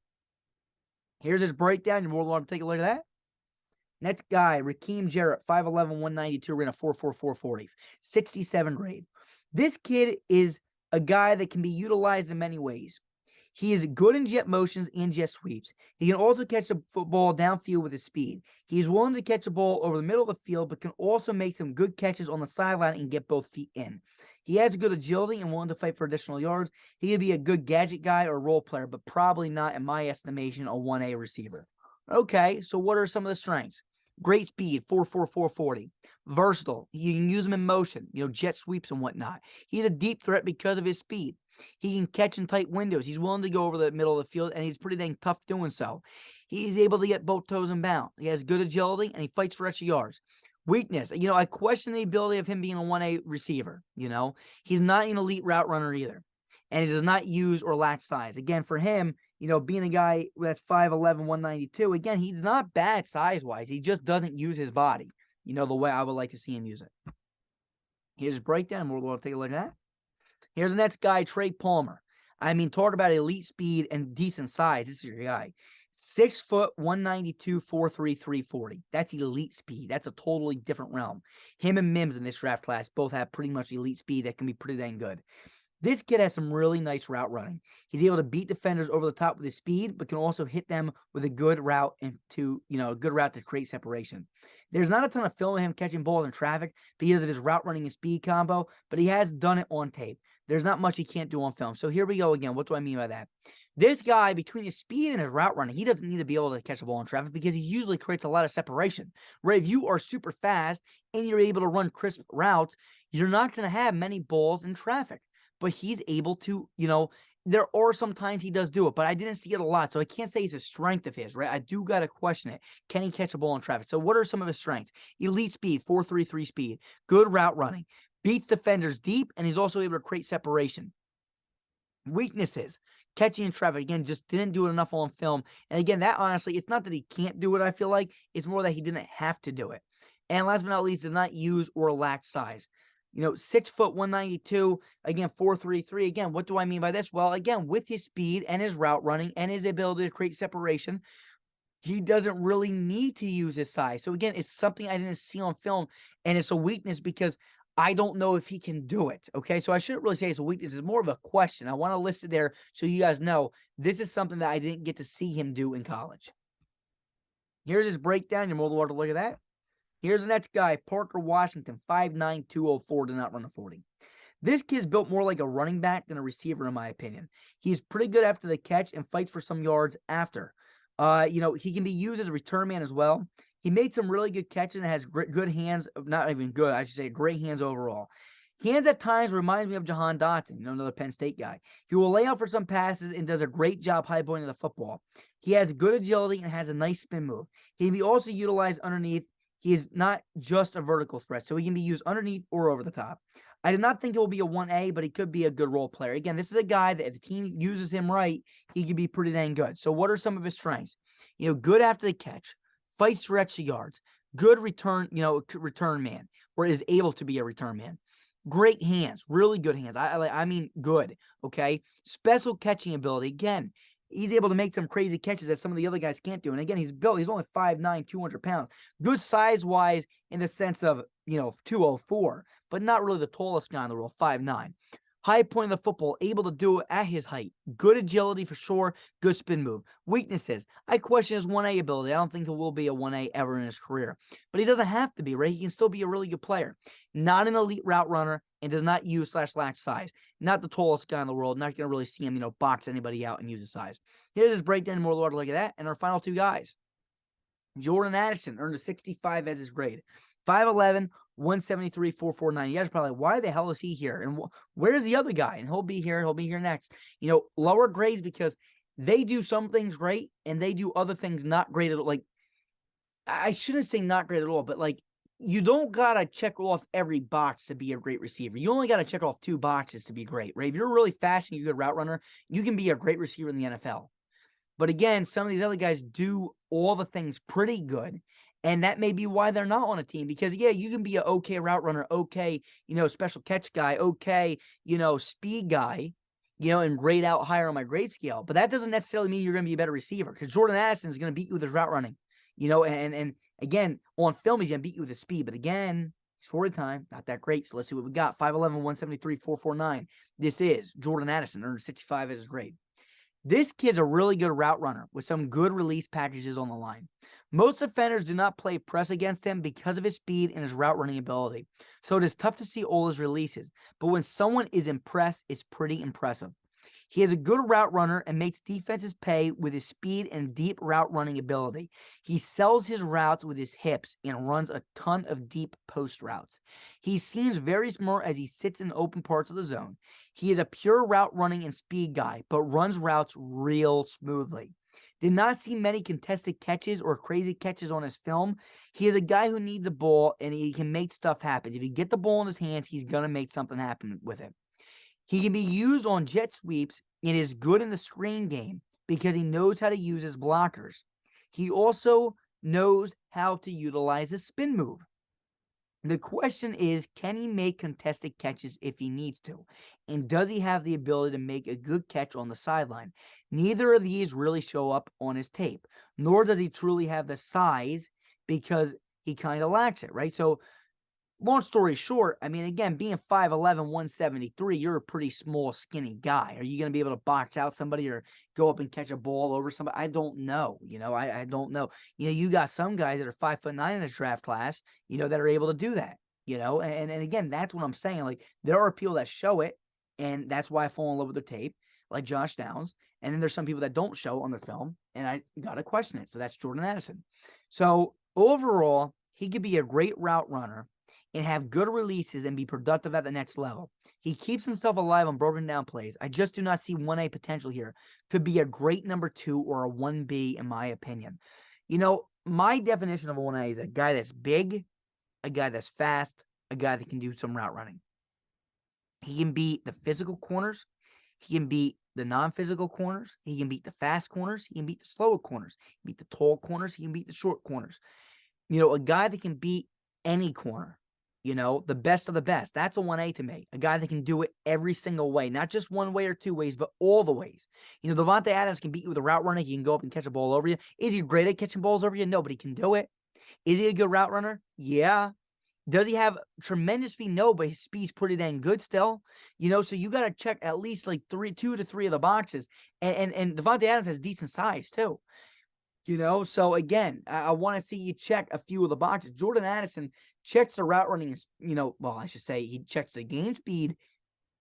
Here's his breakdown. You're more than welcome to take a look at that. Next guy, Rakim Jarrett, 5'11", 192, ran a 4.44 40, 67 grade. This kid is a guy that can be utilized in many ways. He is good in jet motions and jet sweeps. He can also catch the football downfield with his speed. He is willing to catch the ball over the middle of the field, but can also make some good catches on the sideline and get both feet in. He has good agility and willing to fight for additional yards. He could be a good gadget guy or role player, but probably not, in my estimation, a 1A receiver. Okay, so what are some of the strengths? Great speed, 4.44 40. Versatile. You can use him in motion, jet sweeps and whatnot. He's a deep threat because of his speed. He can catch in tight windows. He's willing to go over the middle of the field, and he's pretty dang tough doing so. He's able to get both toes in bounds. He has good agility, and he fights for extra yards. Weakness. I question the ability of him being a 1A receiver. He's not an elite route runner either, and he does not use or lack size. Again, for him, being a guy that's 5'11", 192, again, he's not bad size-wise. He just doesn't use his body, the way I would like to see him use it. Here's his breakdown. We'll take a look at that. Here's the next guy, Trey Palmer. I mean, talk about elite speed and decent size. This is your guy. 6 foot, 192, 4.3, 340. That's elite speed. That's a totally different realm. Him and Mims in this draft class both have pretty much elite speed that can be pretty dang good. This kid has some really nice route running. He's able to beat defenders over the top with his speed, but can also hit them with a good route a good route to create separation. There's not a ton of film of him catching balls in traffic because of his route running and speed combo, but he has done it on tape. There's not much he can't do on film. So here we go again. What do I mean by that? This guy, between his speed and his route running, he doesn't need to be able to catch a ball in traffic because he usually creates a lot of separation. Right? If you are super fast and you're able to run crisp routes, you're not going to have many balls in traffic. But he's able to, there are some times he does do it, but I didn't see it a lot. So I can't say it's a strength of his, right? I do got to question it. Can he catch a ball in traffic? So what are some of his strengths? Elite speed, 4.33 speed, good route running, beats defenders deep, and he's also able to create separation. Weaknesses, catching in traffic. Again, just didn't do it enough on film. And again, that honestly, it's not that he can't do it, I feel like. It's more that he didn't have to do it. And last but not least, did not use or lack size. 6 foot 192, again, 4.33. Again, what do I mean by this? Well, again, with his speed and his route running and his ability to create separation, he doesn't really need to use his size. So again, it's something I didn't see on film, and it's a weakness because I don't know if he can do it. Okay, so I shouldn't really say it's a weakness. It's more of a question. I want to list it there so you guys know this is something that I didn't get to see him do in college. Here's his breakdown. You're more than welcome to look at that. Here's the next guy, Parker Washington, 5'9", 204, did not run a 40. This kid's built more like a running back than a receiver, in my opinion. He's pretty good after the catch and fights for some yards after. He can be used as a return man as well. He made some really good catches and has good hands. Not even good, I should say, great hands overall. Hands at times reminds me of Jahan Dotson, another Penn State guy. He will lay out for some passes and does a great job high-pointing the football. He has good agility and has a nice spin move. He can be also utilized underneath. He is not just a vertical threat, so he can be used underneath or over the top. I did not think it will be a 1A, but he could be a good role player. Again, this is a guy that if the team uses him right, he could be pretty dang good. So what are some of his strengths? Good after the catch, fights for extra yards, good return man, or is able to be a return man. Great hands, really good hands. I mean good, okay? Special catching ability. Again, he's able to make some crazy catches that some of the other guys can't do. And again, he's only 5'9", 200 pounds. Good size-wise in the sense of, 204, but not really the tallest guy in the world, 5'9". High point of the football, able to do it at his height. Good agility for sure, good spin move. Weaknesses, I question his 1A ability. I don't think he will be a 1A ever in his career. But he doesn't have to be, right? He can still be a really good player. Not an elite route runner and does not use /lack size. Not the tallest guy in the world. Not going to really see him, box anybody out and use his size. Here's his breakdown. More to look at that. And our final two guys. Jordan Addison earned a 65 as his grade. 5'11", 173, 449. You guys are probably like, why the hell is he here? And where's the other guy? And he'll be here. He'll be here next. Lower grades because they do some things great and they do other things not great at all. Like, I shouldn't say not great at all, but like, you don't got to check off every box to be a great receiver. You only got to check off 2 boxes to be great, right? If you're really fast and you're a good route runner, you can be a great receiver in the NFL. But again, some of these other guys do all the things pretty good. And that may be why they're not on a team because, yeah, you can be an okay route runner, okay, special catch guy, okay, speed guy, and grade out higher on my grade scale. But that doesn't necessarily mean you're going to be a better receiver because Jordan Addison is going to beat you with his route running, and again, on film, he's going to beat you with his speed. But again, he's 40 time, not that great. So let's see what we got. 5'11", 173, 449. This is Jordan Addison, earned 65 as his grade. This kid's a really good route runner with some good release packages on the line. Most defenders do not play press against him because of his speed and his route running ability. So it is tough to see all his releases. But when someone is impressed, it's pretty impressive. He is a good route runner and makes defenses pay with his speed and deep route running ability. He sells his routes with his hips and runs a ton of deep post routes. He seems very smart as he sits in open parts of the zone. He is a pure route running and speed guy, but runs routes real smoothly. Did not see many contested catches or crazy catches on his film. He is a guy who needs a ball and he can make stuff happen. If you get the ball in his hands, he's going to make something happen with it. He can be used on jet sweeps and is good in the screen game because he knows how to use his blockers. He also knows how to utilize a spin move. The question is, can he make contested catches if he needs to? And does he have the ability to make a good catch on the sideline? Neither of these really show up on his tape, nor does he truly have the size because he kind of lacks it, right? So, long story short, I mean, again, being 5'11", 173, you're a pretty small, skinny guy. Are you going to be able to box out somebody or go up and catch a ball over somebody? I don't know. I don't know. You got some guys that are 5'9" in the draft class, that are able to do that, and again, that's what I'm saying. Like, there are people that show it, and that's why I fall in love with their tape, like Josh Downs. And then there's some people that don't show on their film, and I got to question it. So that's Jordan Addison. So overall, he could be a great route runner and have good releases and be productive at the next level. He keeps himself alive on broken down plays. I just do not see 1A potential here. Could be a great number 2 or a 1B, in my opinion. My definition of a 1A is a guy that's big, a guy that's fast, a guy that can do some route running. He can beat the physical corners. He can beat the non-physical corners. He can beat the fast corners. He can beat the slower corners. He can beat the tall corners. He can beat the short corners. A guy that can beat any corner. The best of the best. That's a 1A to me. A guy that can do it every single way. Not just one way or two ways, but all the ways. Davante Adams can beat you with a route runner. He can go up and catch a ball over you. Is he great at catching balls over you? No, but he can do it. Is he a good route runner? Yeah. Does he have tremendous speed? No, but his speed's pretty dang good still. So you got to check at least like 2 to 3 of the boxes. And Davante Adams has decent size too. So again, I want to see you check a few of the boxes. Jordan Addison checks the route running, I should say he checks the game speed,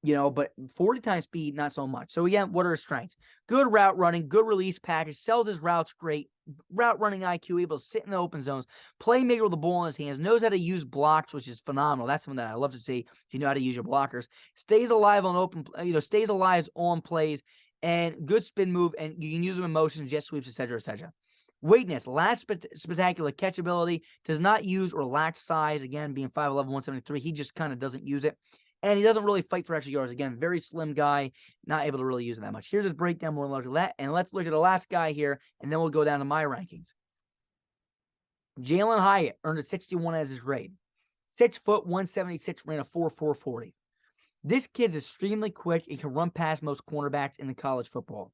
but 40 times speed, not so much. So again, what are his strengths? Good route running, good release package, sells his routes great, route running IQ, able to sit in the open zones, playmaker with the ball in his hands, knows how to use blocks, which is phenomenal. That's something that I love to see. If you know how to use your blockers, stays alive on plays, and good spin move, and you can use them in motion, jet sweeps, etc., etc. Weakness, last spectacular catchability, does not use or lacks size. Again, being 5'11", 173, he just kind of doesn't use it. And he doesn't really fight for extra yards. Again, very slim guy, not able to really use it that much. Here's his breakdown. We'll look at that. And let's look at the last guy here, and then we'll go down to my rankings. Jalin Hyatt earned a 61 as his grade. 6 foot, 176, ran a 4.40. This kid's extremely quick and can run past most cornerbacks in the college football.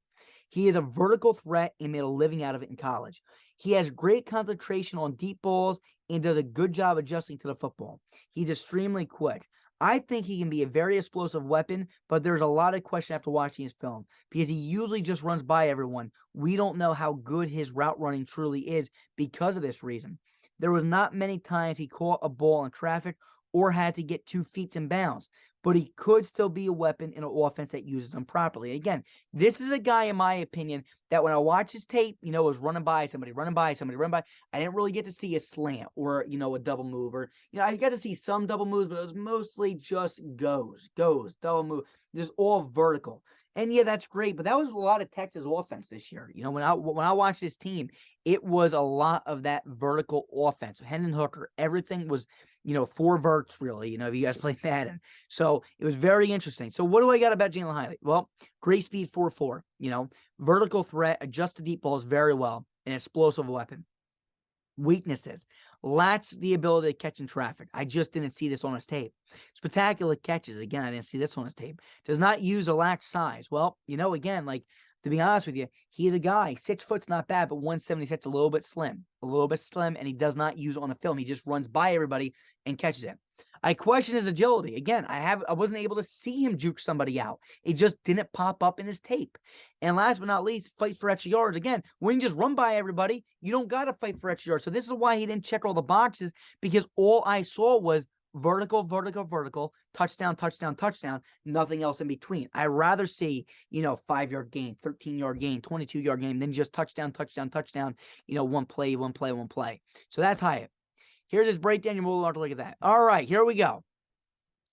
He is a vertical threat and made a living out of it in college. He has great concentration on deep balls and does a good job adjusting to the football. He's extremely quick. I think he can be a very explosive weapon, but there's a lot of question after watching his film because he usually just runs by everyone. We don't know how good his route running truly is because of this reason. There was not many times he caught a ball in traffic or had to get 2 feet in bounds, but he could still be a weapon in an offense that uses him properly. Again, this is a guy, in my opinion, that when I watch his tape, was running by somebody. I didn't really get to see a slant or, a double move or, I got to see some double moves, but it was mostly just goes, double move. Just all vertical. And yeah, that's great, but that was a lot of Texas offense this year. When I watched this team, it was a lot of that vertical offense. Hendon Hooker, everything was, 4 verts really, if you guys play Madden. So it was very interesting. So what do I got about Jalin Hyatt? Well, great speed, 4.4, vertical threat, adjusts to deep balls very well, an explosive weapon. Weaknesses, lacks the ability to catch in traffic. I just didn't see this on his tape. Spectacular catches. Again, I didn't see this on his tape. Does not use or lack size. Well, again, to be honest with you, he is a guy, 6 foot's not bad, but 176 a little bit slim, and he does not use it on the film. He just runs by everybody and catches it. I question his agility. Again, I wasn't able to see him juke somebody out. It just didn't pop up in his tape. And last but not least, fight for extra yards. Again, when you just run by everybody, you don't got to fight for extra yards. So this is why he didn't check all the boxes, because all I saw was vertical, touchdown, nothing else in between. I'd rather see, 5-yard gain, 13-yard gain, 22-yard gain than just touchdown, one play. So that's Hyatt. Here's his breakdown. You're more to look at that. All right, here we go.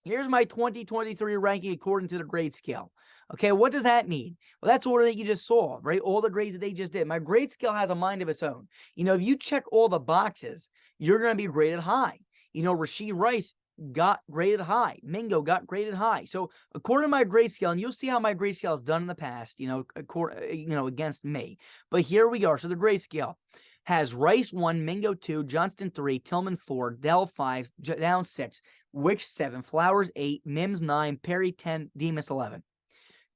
Here's my 2023 ranking according to the grade scale. Okay, what does that mean? Well, that's order that you just saw, right? All the grades that they just did. My grade scale has a mind of its own. If you check all the boxes, you're going to be graded high. Rashee Rice got graded high. Mingo got graded high. So according to my grade scale, and you'll see how my grade scale is done in the past, against me. But here we are. So the grade scale has Rice 1, Mingo 2, Johnston 3, Tillman 4, Dell 5, Down 6, Wicks 7, Flowers 8, Mims 9, Perry 10, Demus 11.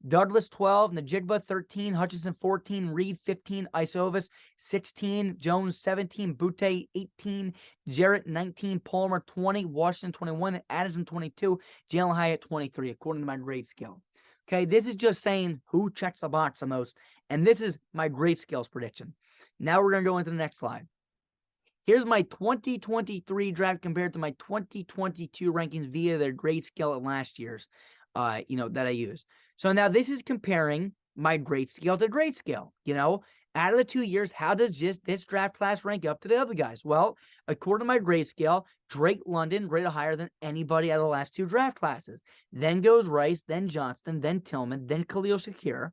Douglas 12, Njigba 13, Hutchinson 14, Reed 15, Iosivas 16, Jones 17, Boutte 18, Jarrett 19, Palmer 20, Washington 21, Addison 22, Jalin Hyatt 23, according to my grade scale. Okay, this is just saying who checks the box the most, and this is my grade scales prediction. Now we're going to go into the next slide. Here's my 2023 draft compared to my 2022 rankings via their grade scale at last year's, that I used. So now this is comparing my grade scale to grade scale, Out of the 2 years, how does just this draft class rank up to the other guys? Well, according to my grade scale, Drake London rated higher than anybody out of the last 2 draft classes. Then goes Rice, then Johnston, then Tillman, then Khalil Shakir,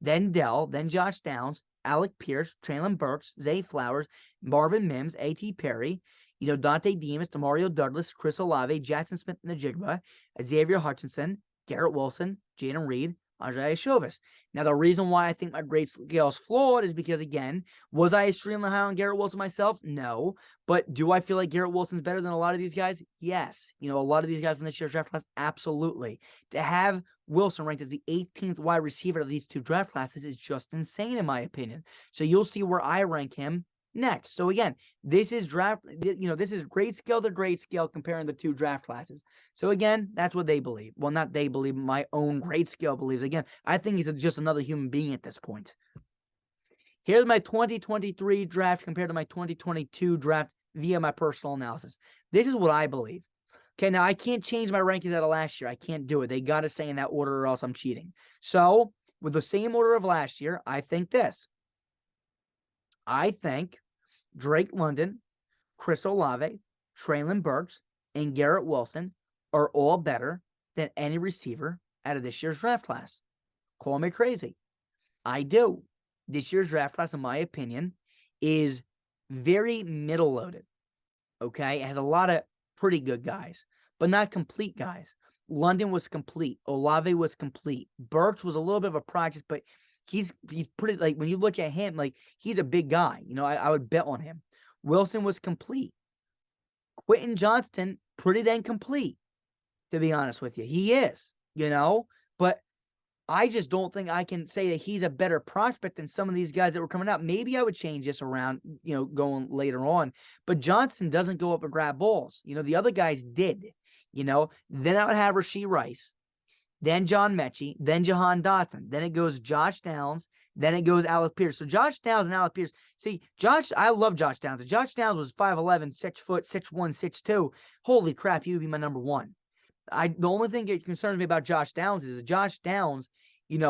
then Dell, then Josh Downs, Alec Pierce, Traylon Burks, Zay Flowers, Marvin Mims, A.T. Perry, Dontay Demus, Demario Douglas, Chris Olave, Jaxon Smith-Njigba, Xavier Hutchinson, Garrett Wilson, Jayden Reed, Andrei Iosivas. Now, the reason why I think my grade scale is flawed is because, again, was I extremely high on Garrett Wilson myself? No. But do I feel like Garrett Wilson's better than a lot of these guys? Yes. A lot of these guys from this year's draft class, absolutely. To have Wilson ranked as the 18th wide receiver of these 2 draft classes is just insane, in my opinion. So you'll see where I rank him next. So again, this is this is grade scale to grade scale comparing the 2 draft classes. So again, that's what they believe. Well, not they believe, my own grade scale believes. Again, I think he's just another human being at this point. Here's my 2023 draft compared to my 2022 draft via my personal analysis. This is what I believe. Okay, now I can't change my rankings out of last year. I can't do it. They got to stay in that order or else I'm cheating. So with the same order of last year, I think this. I think Drake London, Chris Olave, Traylon Burks, and Garrett Wilson are all better than any receiver out of this year's draft class. Call me crazy. I do. This year's draft class, in my opinion, is very middle-loaded. Okay? It has a lot of pretty good guys, but not complete guys. London was complete. Olave was complete. Burks was a little bit of a project, but he's pretty, like, when you look at him, like, he's a big guy. I would bet on him. Wilson was complete. Quentin Johnston, pretty dang complete, to be honest with you. He is, but I just don't think I can say that he's a better prospect than some of these guys that were coming out. Maybe I would change this around, going later on, but Johnston doesn't go up and grab balls. The other guys did, then I would have Rashee Rice, then John Mechie, then Jahan Dotson. Then it goes Josh Downs. Then it goes Alec Pierce. So Josh Downs and Alec Pierce. See, I love Josh Downs. If Josh Downs was 5'11", 6 foot, 6'1", 6'2", holy crap, he would be my number 1. The only thing that concerns me about Josh Downs is that Josh Downs, being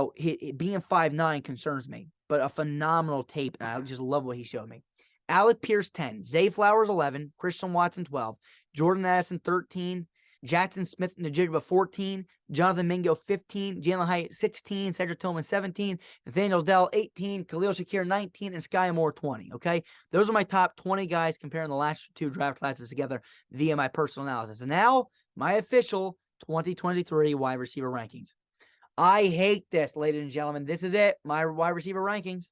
5'9" concerns me. But a phenomenal tape, and I just love what he showed me. Alec Pierce, 10. Zay Flowers, 11. Christian Watson, 12. Jordan Addison, 13. Jaxon Smith-Njigba, 14. Jonathan Mingo, 15. Jalin Hyatt, 16. Cedric Tillman, 17. Nathaniel Dell, 18. Khalil Shakir, 19. And Sky Moore, 20. Okay? Those are my top 20 guys comparing the last 2 draft classes together via my personal analysis. And now, my official 2023 wide receiver rankings. I hate this, ladies and gentlemen. This is it. My wide receiver rankings.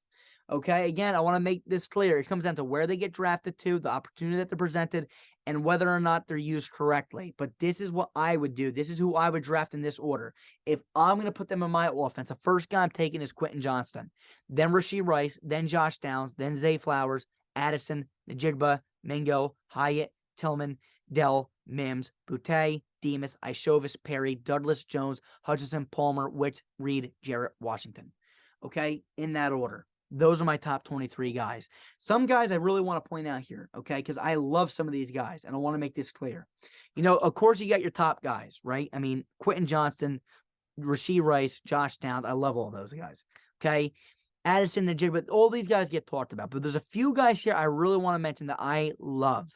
Okay? Again, I want to make this clear. It comes down to where they get drafted to, the opportunity that they're presented, and whether or not they're used correctly. But this is what I would do. This is who I would draft in this order. If I'm going to put them in my offense, the first guy I'm taking is Quentin Johnston. Then Rashee Rice, then Josh Downs, then Zay Flowers, Addison, Njigba, Mingo, Hyatt, Tillman, Dell, Mims, Boutte, Demus, Iosivas, Perry, Douglas, Jones, Hutchinson, Palmer, Wicks, Reed, Jarrett, Washington. Okay? In that order. Those are my top 23 guys. Some guys I really want to point out here, okay, because I love some of these guys, and I want to make this clear. Of course, you got your top guys, right? I mean, Quentin Johnston, Rashee Rice, Josh Downs. I love all those guys, okay? Addison, Njigba, all these guys get talked about. But there's a few guys here I really want to mention that I love,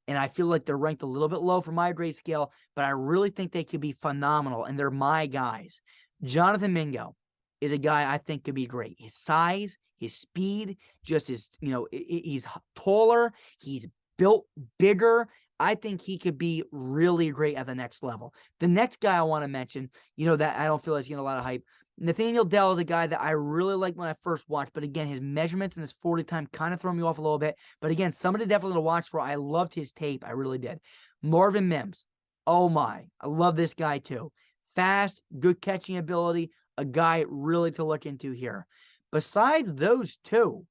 and I feel like they're ranked a little bit low for my grade scale, but I really think they could be phenomenal, and they're my guys. Jonathan Mingo is a guy I think could be great. His size, his speed, just his, he's taller, he's built bigger. I think he could be really great at the next level. The next guy I want to mention, that I don't feel like he's getting a lot of hype. Nathaniel Dell is a guy that I really liked when I first watched, but again, his measurements and his 40 time kind of throw me off a little bit. But again, somebody definitely to watch for. I loved his tape. I really did. Marvin Mims. Oh my, I love this guy too. Fast, good catching ability, a guy really to look into here. Besides those 2,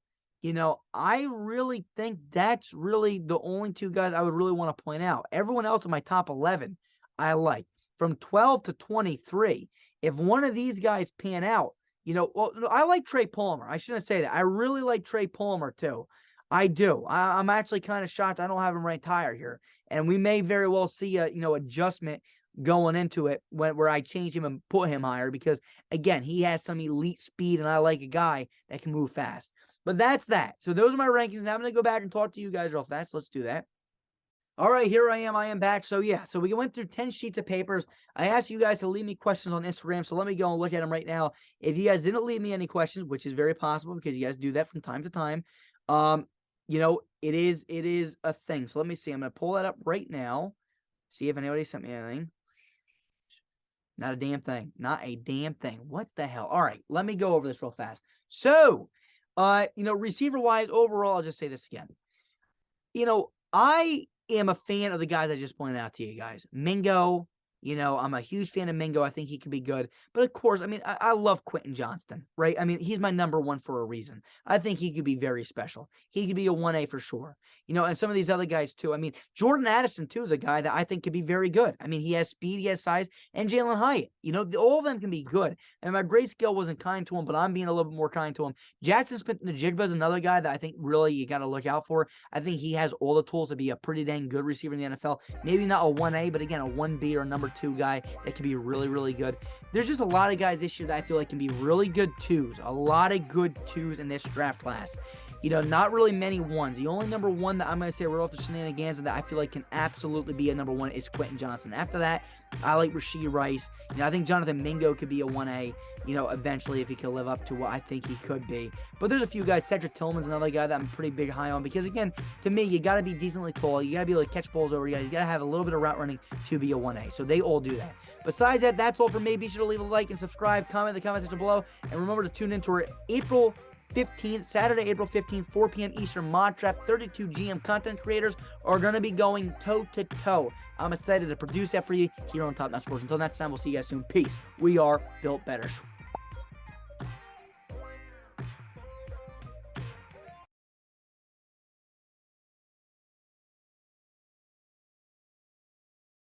I really think that's really the only 2 guys I would really want to point out. Everyone else in my top 11, I like. From 12 to 23, if one of these guys pan out, I like Trey Palmer. I shouldn't say that. I really like Trey Palmer too. I do. I'm actually kind of shocked I don't have him ranked higher here. And we may very well see a, adjustment going into it where I change him and put him higher because, again, he has some elite speed, and I like a guy that can move fast. But that's that. So those are my rankings. Now I'm going to go back and talk to you guys real fast. Let's do that. All right, here I am. I am back. So, yeah. So we went through 10 sheets of papers. I asked you guys to leave me questions on Instagram. So let me go and look at them right now. If you guys didn't leave me any questions, which is very possible because you guys do that from time to time, you know, it is a thing. So let me see. I'm going to pull that up right now. See if anybody sent me anything. Not a damn thing. Not a damn thing. What the hell? All right, let me go over this real fast. So, you know, receiver-wise, overall, I'll just say this again. You know, I am a fan of the guys I just pointed out to you guys. Mingo, you know, I'm a huge fan of Mingo. I think he could be good. But of course, I mean, I love Quentin Johnston, right? I mean, he's my number one for a reason. I think he could be very special. He could be a 1A for sure. You know, and some of these other guys too. I mean, Jordan Addison too is a guy that I think could be very good. I mean, he has speed, he has size, and Jalin Hyatt. You know, all of them can be good. And my grayscale wasn't kind to him, but I'm being a little bit more kind to him. Jaxon Smith-Njigba is another guy that I think really you got to look out for. I think he has all the tools to be a pretty dang good receiver in the NFL. Maybe not a 1A, but again, a 1B or a number 2 guy that can be really, really good. There's just a lot of guys this year that I feel like can be really good 2s. A lot of good 2s in this draft class. You know, not really many 1s. The only number 1 that I'm going to say right off the shenanigans that I feel like can absolutely be a number 1 is Quentin Johnston. After that, I like Rashee Rice. You know, I think Jonathan Mingo could be a 1A, you know, eventually if he could live up to what I think he could be. But there's a few guys. Cedric Tillman's another guy that I'm pretty big high on because, again, to me, you got to be decently tall. You got to be able to catch balls over. You got to have a little bit of route running to be a 1A. So they all do that. Besides that, that's all for me. Be sure to leave a like and subscribe. Comment in the comment section below. And remember to tune in to our April 15th, Saturday, April 15th, 4 p.m. Eastern mock draft. 32 GM content creators are going to be going toe-to-toe. I'm excited to produce that for you here on Top Notch Sports. Until next time, we'll see you guys soon. Peace. We are Built Better.